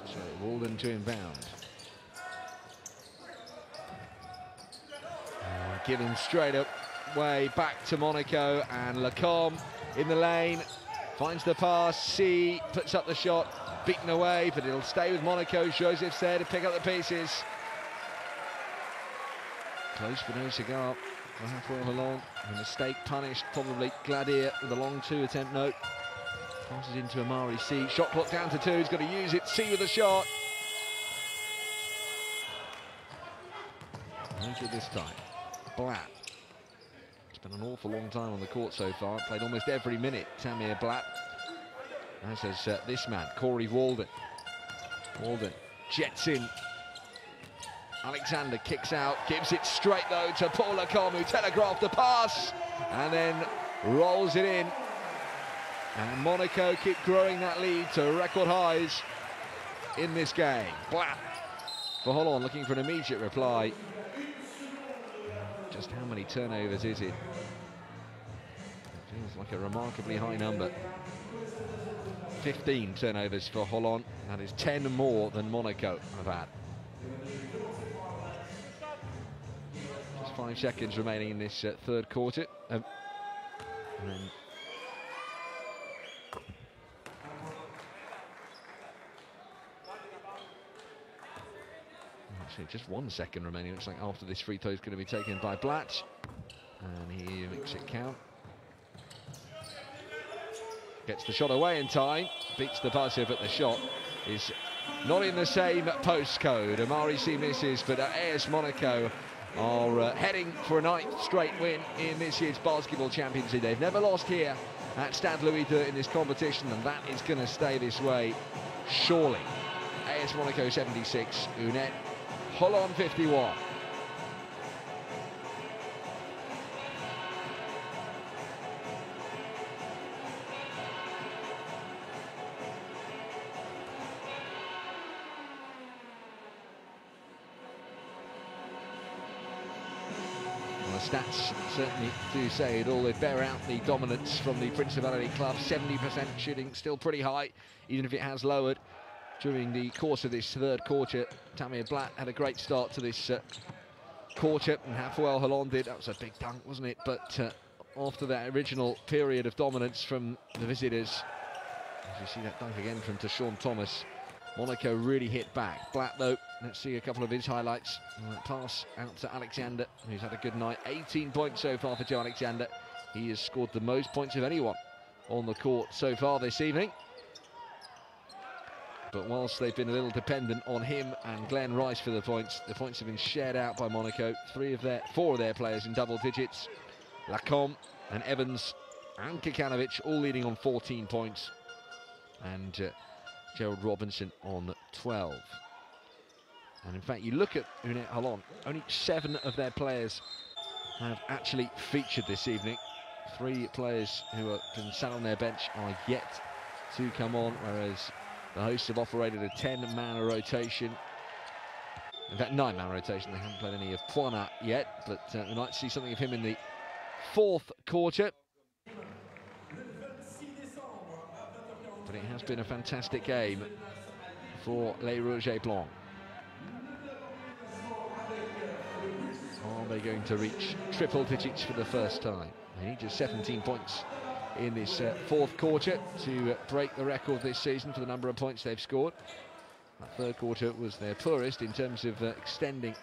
S1: So Walden to inbound. Given straight up way back to Monaco, and Lacombe in the lane finds the pass. C puts up the shot, beaten away, but it'll stay with Monaco. Joseph's there to pick up the pieces. Close but no cigar for halfway Holon. A mistake punished, probably. Gladier with a long 2 attempt, no. Passes into Amari C. Shot clock down to 2. He's got to use it. C with a shot. No good this time. Blatt. Spent an awful long time on the court so far. Played almost every minute, Tamir Blatt. As has this man, Corey Walden. Walden jets in. Alexander kicks out, gives it straight though to Paul Lacombe, who telegraphed the pass and then rolls it in. And Monaco keep growing that lead to record highs in this game. Blatt for Holon, looking for an immediate reply. Just how many turnovers is it? It feels like a remarkably high number. 15 turnovers for Holon. That is 10 more than Monaco have had. Just 5 seconds remaining in this third quarter. And then actually, just 1 second remaining. Looks like after this free throw is going to be taken by Blatt. And he makes it count. Gets the shot away in time. Beats the buzzer, but the shot is not in the same postcode. Amari C misses, but AS Monaco are heading for a 9th straight win in this year's basketball championship. They've never lost here at Stade Louis II in this competition, and that is going to stay this way, surely. AS Monaco 76, UNET Holon 51. Well, the stats certainly do say it all. They bear out the dominance from the Principality club. 70% shooting, still pretty high, even if it has lowered during the course of this third quarter. Tamir Blatt had a great start to this quarter, and halfway Holon did. That was a big dunk, wasn't it? But after that original period of dominance from the visitors, as you see that dunk again from Tashawn Thomas, Monaco really hit back. Blatt, though, let's see a couple of his highlights. Pass out to Alexander, who's had a good night. 18 points so far for Joe Alexander. He has scored the most points of anyone on the court so far this evening. But whilst they've been a little dependent on him and Glenn Rice for the points have been shared out by Monaco. 4 of their players in double digits. Lacombe and Evans and Kikanovic all leading on 14 points. And Gerald Robinson on 12. And in fact, you look at UNET Holon, only 7 of their players have actually featured this evening. 3 players who have been sat on their bench are yet to come on, whereas the hosts have operated a 10-man rotation. In fact, 9-man rotation. They haven't played any of Poinat yet, but we might see something of him in the 4th quarter. But it has been a fantastic game for Les Rouges et Blancs. Are they going to reach triple digits for the first time? They need just 17 points in this 4th quarter to break the record this season for the number of points they've scored. That 3rd quarter was their poorest in terms of extending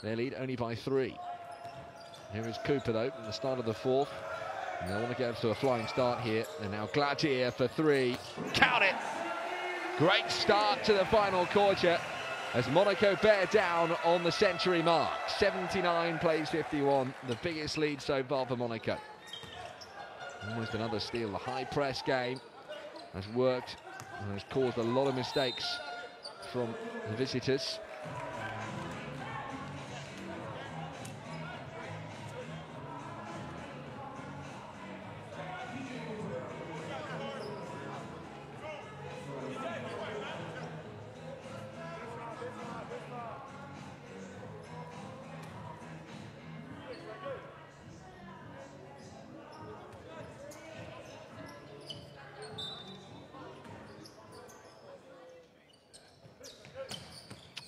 S1: their lead, only by 3. Here is Cooper, though, at the start of the 4th. And they want to go to a flying start here. And now Gladier for 3. Count it! Great start to the final quarter as Monaco bear down on the century mark. 79 plays 51, the biggest lead so far for Monaco. Almost another steal. The high press game has worked and has caused a lot of mistakes from the visitors.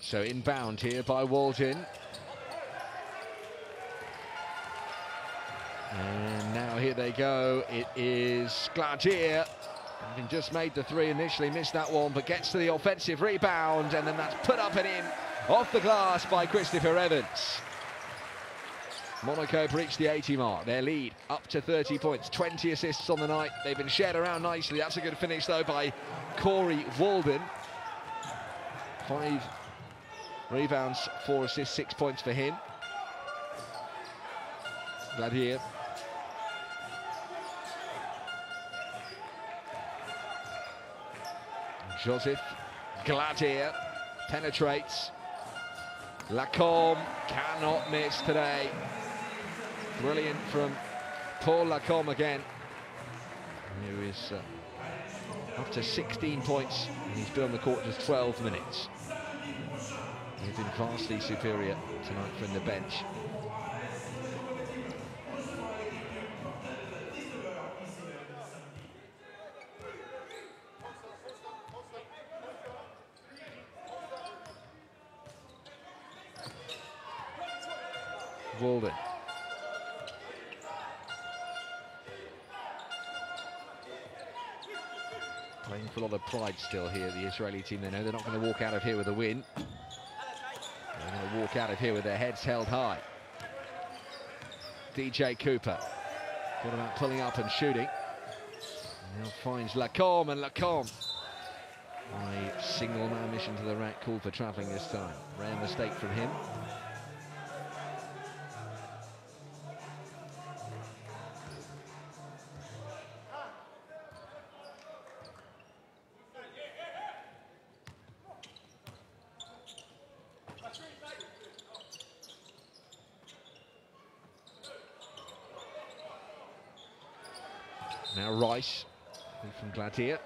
S1: So inbound here by Walton. And now here they go. It is Gladier. Having just made the three initially, missed that one, but gets to the offensive rebound, and then that's put up and in off the glass by Christopher Evans. Monaco breached the 80 mark. Their lead up to 30 points, 20 assists on the night. They've been shared around nicely. That's a good finish though by Corey Walden. 5 rebounds, 4 assists, 6 points for him. Gladier. Joseph Gladier penetrates. Lacombe cannot miss today. Brilliant from Paul Lacombe again, who is up to 16 points, and he's been on the court just 12 minutes. They've been vastly superior tonight from the bench. Walden. Playing for a lot of pride still here, the Israeli team. They know they're not going to walk out of here with a win. They're going to walk out of here with their heads held high. DJ Cooper, good about pulling up and shooting. Now finds Lacombe, and Lacombe, a single-man mission to the rack, called for travelling this time. Rare mistake from him. Now Rice from Gladier,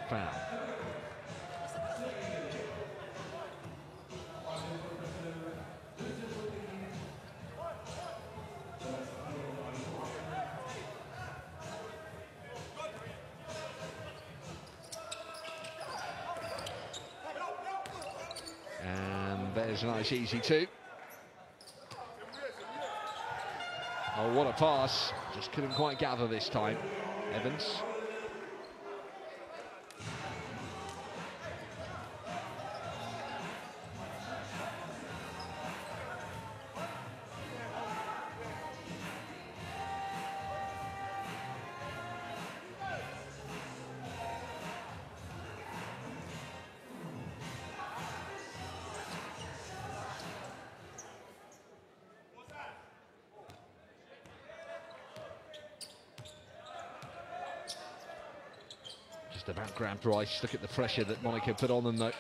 S1: foul. And there's a nice easy two. Oh, what a pass. Just couldn't quite gather this time, Evans. About Grant Bryce. Look at the pressure that Monaco put on them though,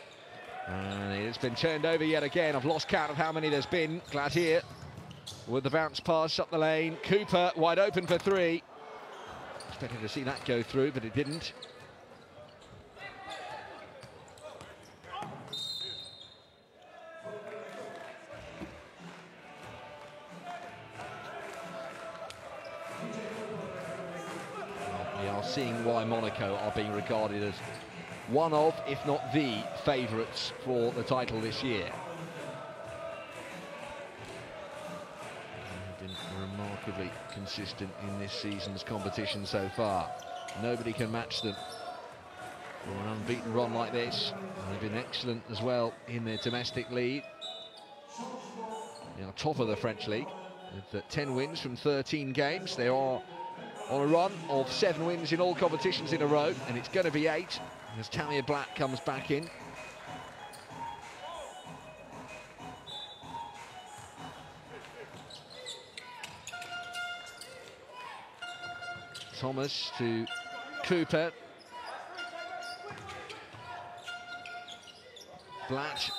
S1: and it's been turned over yet again. I've lost count of how many there's been. Gladier with the bounce pass up the lane. Cooper wide open for three. Expected to see that go through, but it didn't. Seeing why Monaco are being regarded as one of, if not the, favourites for the title this year. They've been remarkably consistent in this season's competition so far. Nobody can match them for an unbeaten run like this. And they've been excellent as well in their domestic league. They are top of the French league with 10 wins from 13 games. They are on a run of 7 wins in all competitions in a row, and it's going to be 8 As Tamir Black comes back in. Thomas to Cooper. Blatt.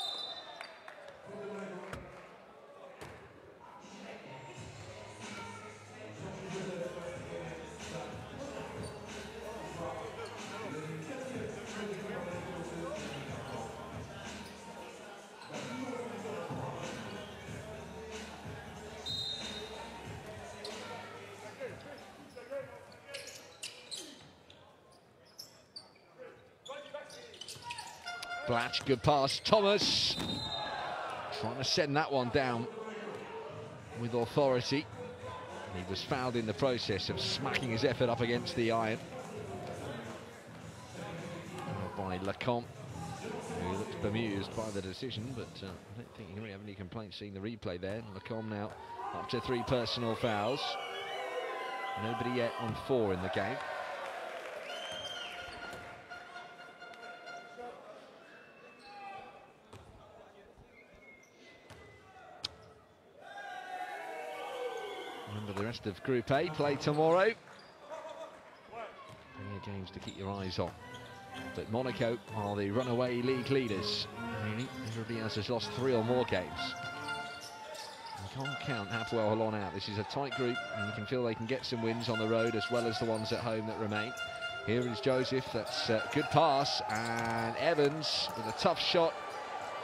S1: Blatt, good pass. Thomas trying to send that one down with authority. He was fouled in the process of smacking his effort up against the iron. By Lacombe, who looks bemused by the decision, but I don't think you really have any complaints seeing the replay there. Lacombe now up to 3 personal fouls. Nobody yet on 4 in the game. Remember, the rest of Group A play tomorrow. Plenty of games to keep your eyes on. But Monaco are the runaway league leaders. Everybody else has lost 3 or more games. You can't count Hapoel Holon out. This is a tight group, and you can feel they can get some wins on the road as well as the ones at home that remain. Here is Joseph. That's a good pass, and Evans with a tough shot.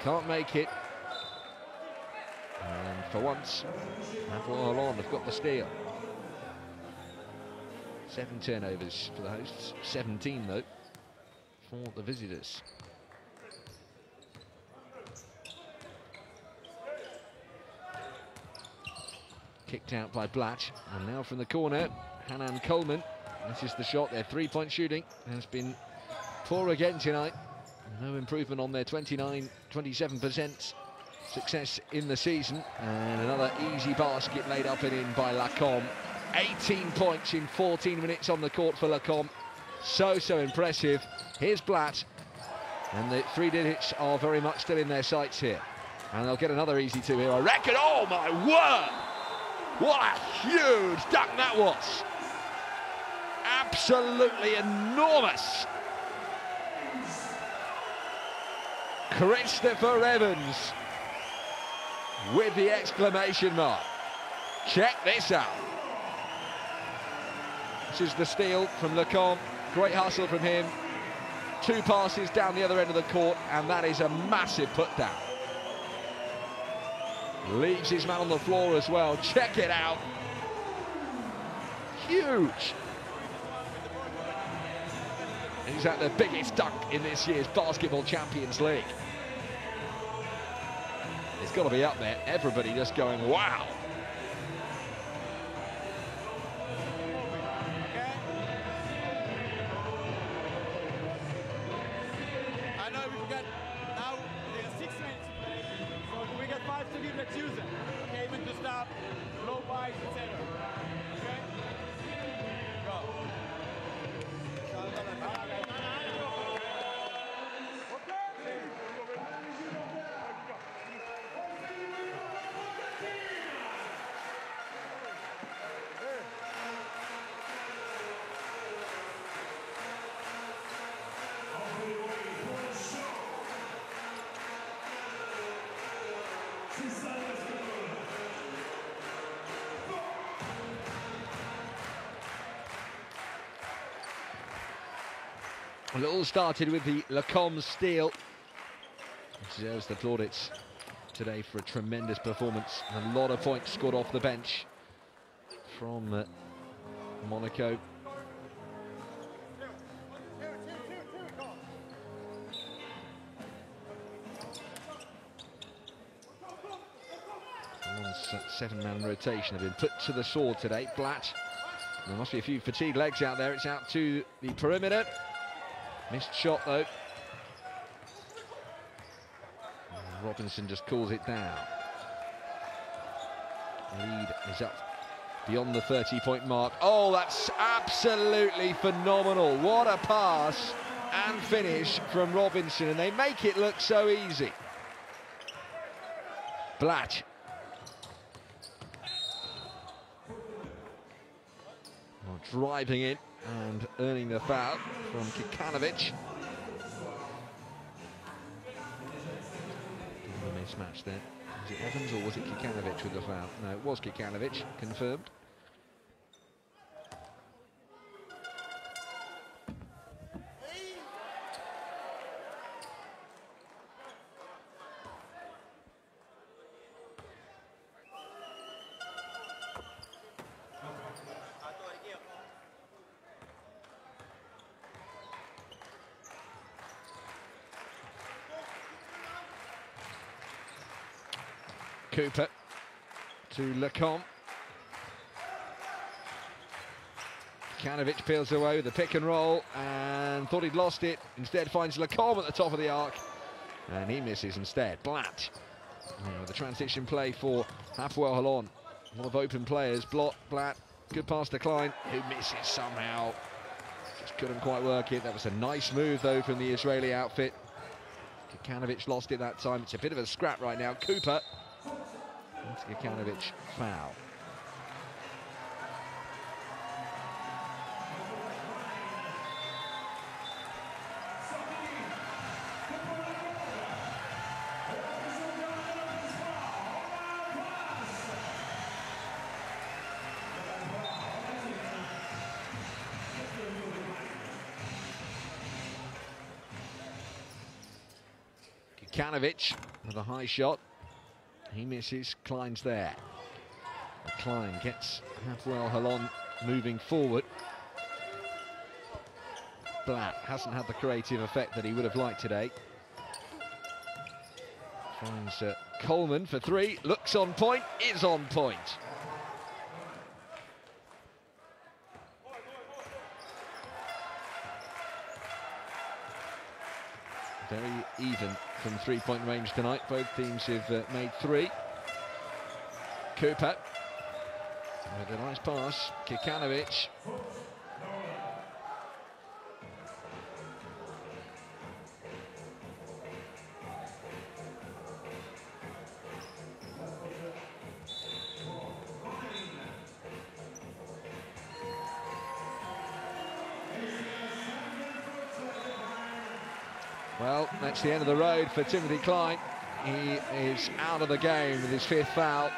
S1: Can't make it. And for once, Hapoel Holon have got the steal. 7 turnovers for the hosts, 17 though for the visitors. Kicked out by Blatt, and now from the corner, Hanan Coleman. This is the shot. Their 3-point shooting has been poor again tonight. No improvement on their 27% success in the season, and another easy basket laid up and in by Lacombe. 18 points in 14 minutes on the court for Lacombe. So impressive. Here's Blatt, and the 3 digits are very much still in their sights here, and they'll get another easy 2 here, I reckon. Oh my word, what a huge dunk that was. Absolutely enormous. Christopher Evans with the exclamation mark. Check this out. This is the steal from Lacombe. Great hustle from him. 2 passes down the other end of the court, and that is a massive put down. Leaves his man on the floor as well. Check it out. Huge. He's at the biggest dunk in this year's Basketball Champions League. It's got to be up there. Everybody just going, wow.
S3: I know we've got now 6 minutes to play, so we got 5 to give. Let's use it. Okay, even to stop, low bites, etc. Okay? Go.
S1: Well, it all started with the Lacombe steal. He deserves the plaudits today for a tremendous performance. A lot of points scored off the bench from Monaco. Holon's 7-man rotation have been put to the sword today. Blatt. There must be a few fatigued legs out there. It's out to the perimeter. Missed shot though. Robinson just calls it down. Lead is up beyond the 30-point mark. Oh, that's absolutely phenomenal. What a pass and finish from Robinson, and they make it look so easy. Blatt. Driving in and earning the foul from Kikanovic. A mismatch there. Was it Evans or was it Kikanovic with the foul? No, it was Kikanovic, confirmed. Cooper to Lecomte. Kikanovic peels away with the pick and roll and thought he'd lost it. Instead finds Lecomte at the top of the arc and he misses instead. Blatt with the transition play for Hapoel Holon. A lot of open players. Blatt, good pass to Klein, who misses somehow. Just couldn't quite work it. That was a nice move though from the Israeli outfit. Kikanovic lost it that time. It's a bit of a scrap right now. Cooper. Kikanovic foul. Kikanovic with a high shot. He misses, Klein's there. Klein gets Hapoel Holon moving forward. Blatt hasn't had the creative effect that he would have liked today. Finds Coleman for three, looks on point, is on point. Very even from three-point range tonight. Both teams have made three. Cooper with a nice pass. Kikanovic. Well, that's the end of the road for Timothy Klein. He is out of the game with his fifth foul.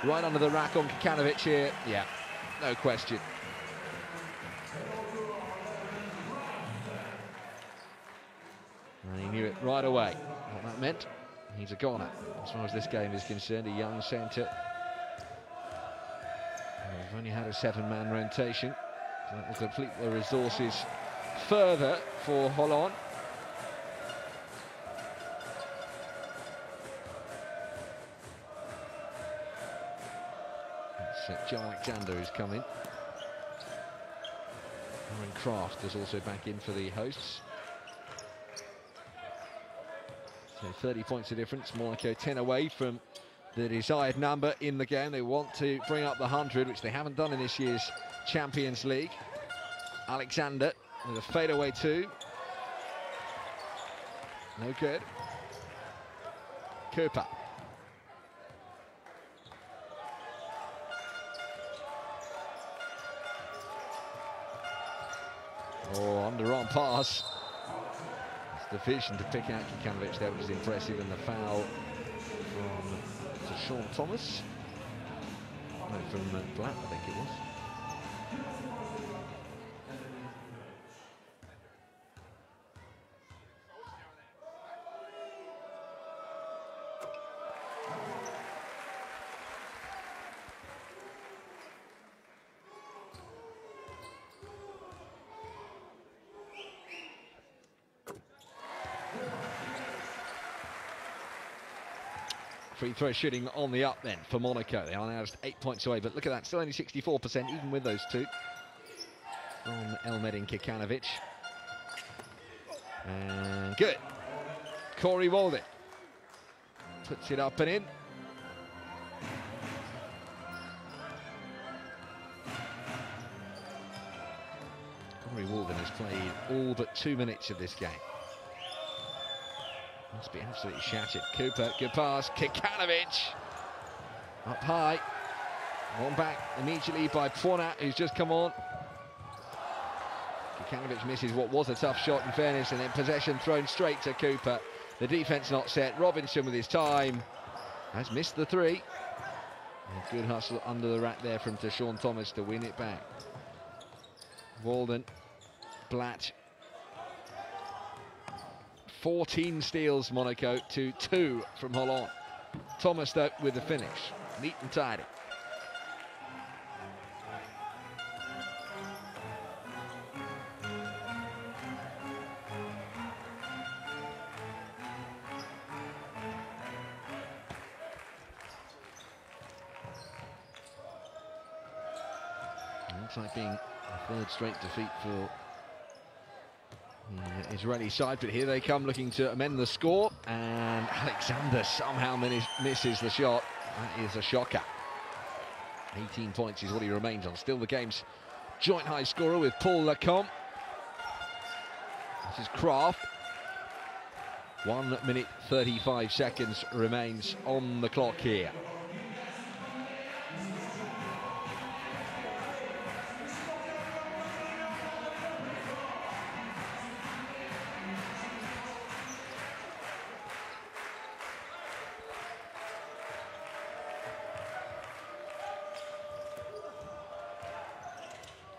S1: Right under the rack on Kikanovic here. Yeah, no question. And he knew it right away what that meant. He's a goner as far as this game is concerned. A young centre. We've only had a seven-man rotation. So that will deplete the resources further for Holon. Joe Alexander who's come in. Aaron Kraft is also back in for the hosts. So 30 points of difference. Monaco 10 away from the desired number in the game. They want to bring up the 100, which they haven't done in this year's Champions League. Alexander with a fadeaway two. No good. Cooper. Oh, underarm pass. It's the vision to pick out Kikanovic there, which is impressive, and the foul from Sean Thomas. No, from Blatt, I think it was. Free throw shooting on the up then for Monaco. They are now just 8 points away, but look at that, still only 64%, even with those two. From Elmedin Kikanovic. And good. Corey Walden puts it up and in. Corey Walden has played all but 2 minutes of this game. Must be absolutely shattered. Cooper, good pass. Kikanovic up high. One back immediately by Poinat, who's just come on. Kikanovic misses what was a tough shot, in fairness, and then possession thrown straight to Cooper. The defence not set. Robinson with his time has missed the three. A good hustle under the rack there from Sean Thomas to win it back. Walden, Blatt. 14 steals Monaco to 2 from Holon. Thomas though with the finish. Neat and tidy. Looks like being a third straight defeat for the Israeli side, but here they come looking to amend the score, and Alexander somehow misses the shot. That is a shocker. 18 points is what he remains on. Still the game's joint high scorer with Paul Lacombe. This is Kraft. 1 minute 35 seconds remains on the clock here.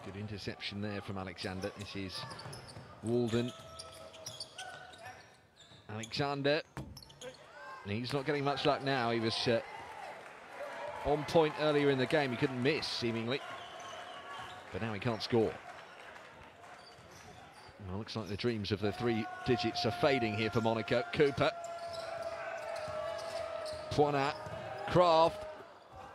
S1: Good interception there from Alexander. This is Walden. Alexander. He's not getting much luck now. He was on point earlier in the game. He couldn't miss, seemingly. But now he can't score. Well, looks like the dreams of the 3 digits are fading here for Monaco. Cooper. Poinat. Kraft.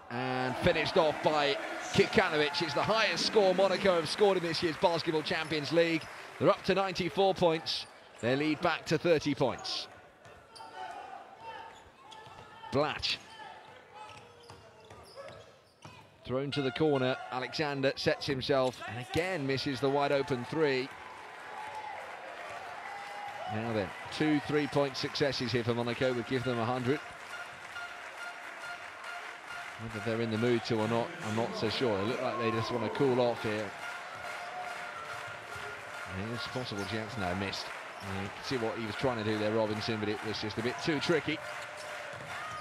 S1: And finished off by Kikanovic. It's the highest score Monaco have scored in this year's Basketball Champions League. They're up to 94 points. Their lead back to 30 points. Blatt. Thrown to the corner. Alexander sets himself and again misses the wide open 3. Now then, 2 3-point successes here for Monaco would give them 100. Whether they're in the mood to or not, I'm not so sure. They look like they just want to cool off here. And it's possible Jansen missed. You can see what he was trying to do there, Robinson, but it was just a bit too tricky.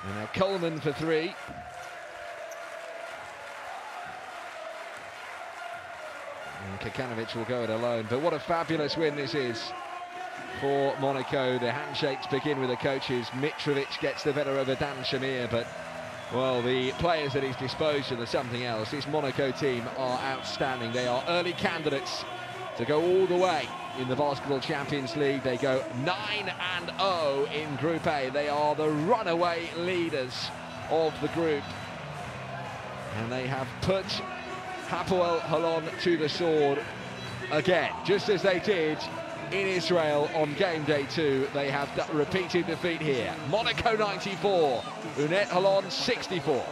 S1: And now Coleman for 3. And Kikanovic will go it alone. But what a fabulous win this is for Monaco. The handshakes begin with the coaches. Mitrovic gets the better of Dan Shamir, but well, the players at his disposal are something else. This Monaco team are outstanding. They are early candidates to go all the way in the Basketball Champions League. They go 9-0 in Group A. They are the runaway leaders of the group. And they have put Hapoel Holon to the sword again, just as they did in Israel on game day 2. They have repeated defeat here. Monaco 94, UNET Holon 64.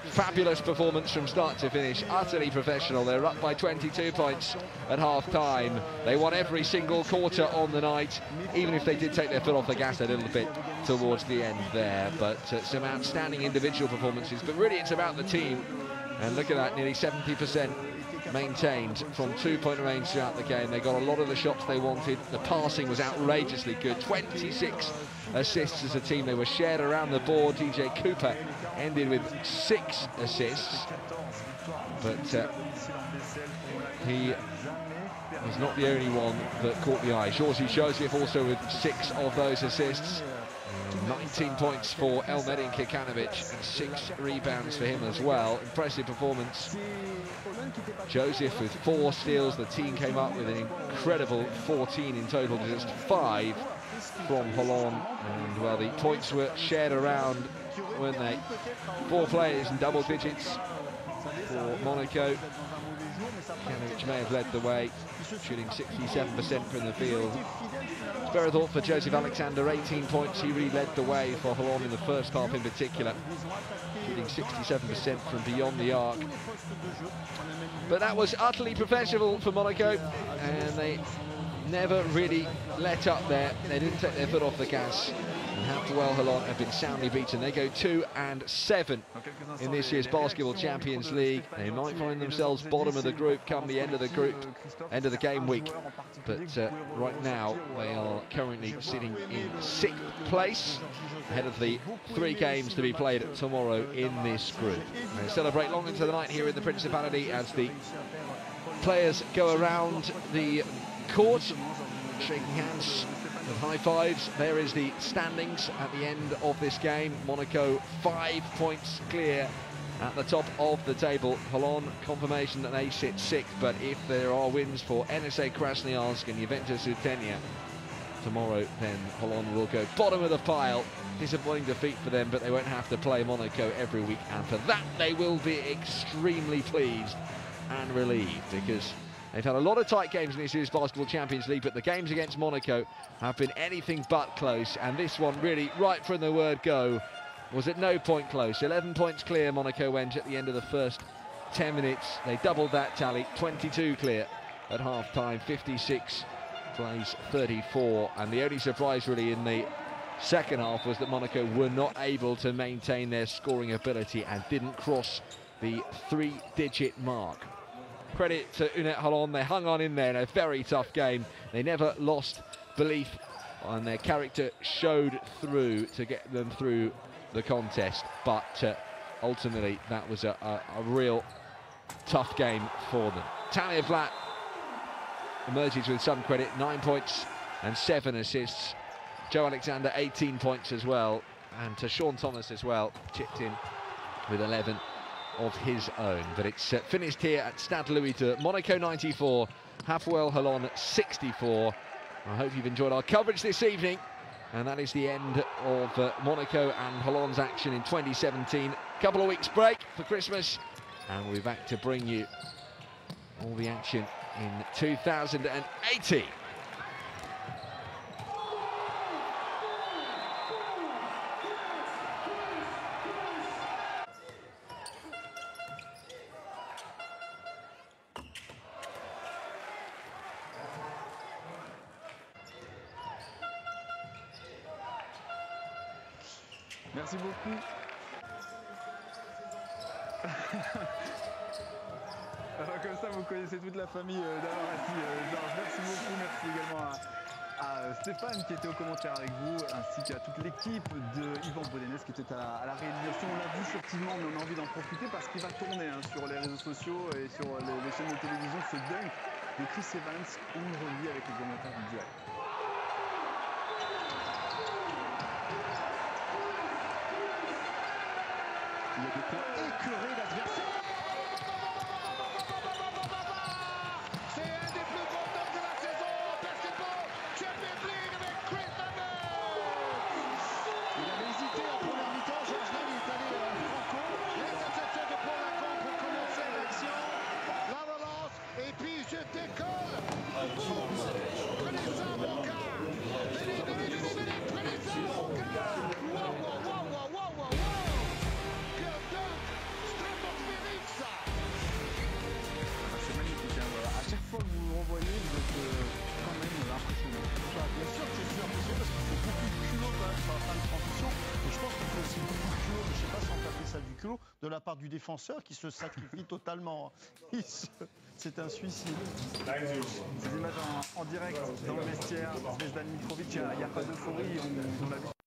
S1: Fabulous performance from start to finish, utterly professional. They're up by 22 points at half-time. They won every single quarter on the night, even if they did take their foot off the gas a little bit towards the end there. But some outstanding individual performances, but really it's about the team. And look at that, nearly 70% maintained from 2-point range throughout the game. They got a lot of the shots they wanted. The passing was outrageously good. 26 assists as a team. They were shared around the board. DJ Cooper ended with 6 assists, but he was not the only one that caught the eye. Joseph also with 6 of those assists. 19 points for Elmedin Kikanovic and 6 rebounds for him as well. Impressive performance. Joseph with 4 steals. The team came up with an incredible 14 in total to just 5 from Holon. And well, the points were shared around, weren't they? 4 players in double digits for Monaco. Kanic may have led the way, shooting 67% from the field. Spare thought for Joseph Alexander, 18 points. He really led the way for Holon in the first half in particular, shooting 67% from beyond the arc. But that was utterly professional for Monaco, and they never really let up there. They didn't take their foot off the gas. And Hapoel Holon have been soundly beaten. They go 2-7 in this year's Basketball Champions League. They might find themselves bottom of the group come the end of the game week. But right now, they are currently sitting in 6th place, ahead of the 3 games to be played tomorrow in this group. They celebrate long into the night here in the Principality as the players go around the court, shaking hands with high fives. There is the standings at the end of this game. Monaco 5 points clear at the top of the table. Holon, confirmation that they sit 6th, but if there are wins for NSA Krasnoyarsk and Juventus Utenia tomorrow, then Holon will go bottom of the pile. Disappointing defeat for them, but they won't have to play Monaco every week, and for that they will be extremely pleased and relieved, because they've had a lot of tight games in this year's Basketball Champions League, but the games against Monaco have been anything but close, and this one really, right from the word go, was at no point close. 11 points clear Monaco went at the end of the first 10 minutes. They doubled that tally, 22 clear at half-time, 56 plays 34, and the only surprise really in the second half was that Monaco were not able to maintain their scoring ability and didn't cross the 3-digit mark. Credit to UNET Holon, they hung on in there in a very tough game. They never lost belief, and their character showed through to get them through the contest, but ultimately that was a real tough game for them. Talia Vlad emerges with some credit, 9 points and 7 assists. Joe Alexander 18 points as well, and to Sean Thomas as well, chipped in with 11 of his own. But it's finished here at Stade Louis II. Monaco 94, Hapoel Holon 64. I hope you've enjoyed our coverage this evening, and that is the end of Monaco and Holon's action in 2017. Couple of weeks break for Christmas, and we'll be back to bring you all the action in 2018.
S4: Merci beaucoup. Alors comme ça, vous connaissez toute la famille d'Amarassi. Merci beaucoup, merci également à Stéphane qui était au commentaire avec vous, ainsi qu'à toute l'équipe de Yvan Bodenès qui était à la réalisation. On l'a vu furtivement, mais on a envie d'en profiter parce qu'il va tourner sur les réseaux sociaux et sur les chaînes de télévision, ce dunk de Chris Evans. On le relie avec les commentaires du duel. Il y a de quoi écœurer l'adversaire.
S18: C'est un des plus grands dunks de la saison. Basketball Champions League avec Chris Evans. Il avait hésité en première mi-temps. Georges Lang est allé franco. L'interception de Paul Lacan pour commencer l'action. La relance. Et puis je décolle. Prenez ça mon gars. Prenez ça mon gars. Wow.
S4: C'est magnifique, hein, voilà. À chaque fois que vous le revoyez, vous êtes quand même impressionnant. Bien sûr que je suis impressionné parce qu'il faut beaucoup de culot quand même sur la fin de transition. Et je pense qu'il faut aussi beaucoup de culot, je ne sais pas si on peut appeler ça du culot, de la part du défenseur qui se sacrifie totalement. C'est un suicide. Ces images en direct dans le vestiaire, Zvezdan Mitrovic, il n'y a pas d'euphorie, on l'a vu.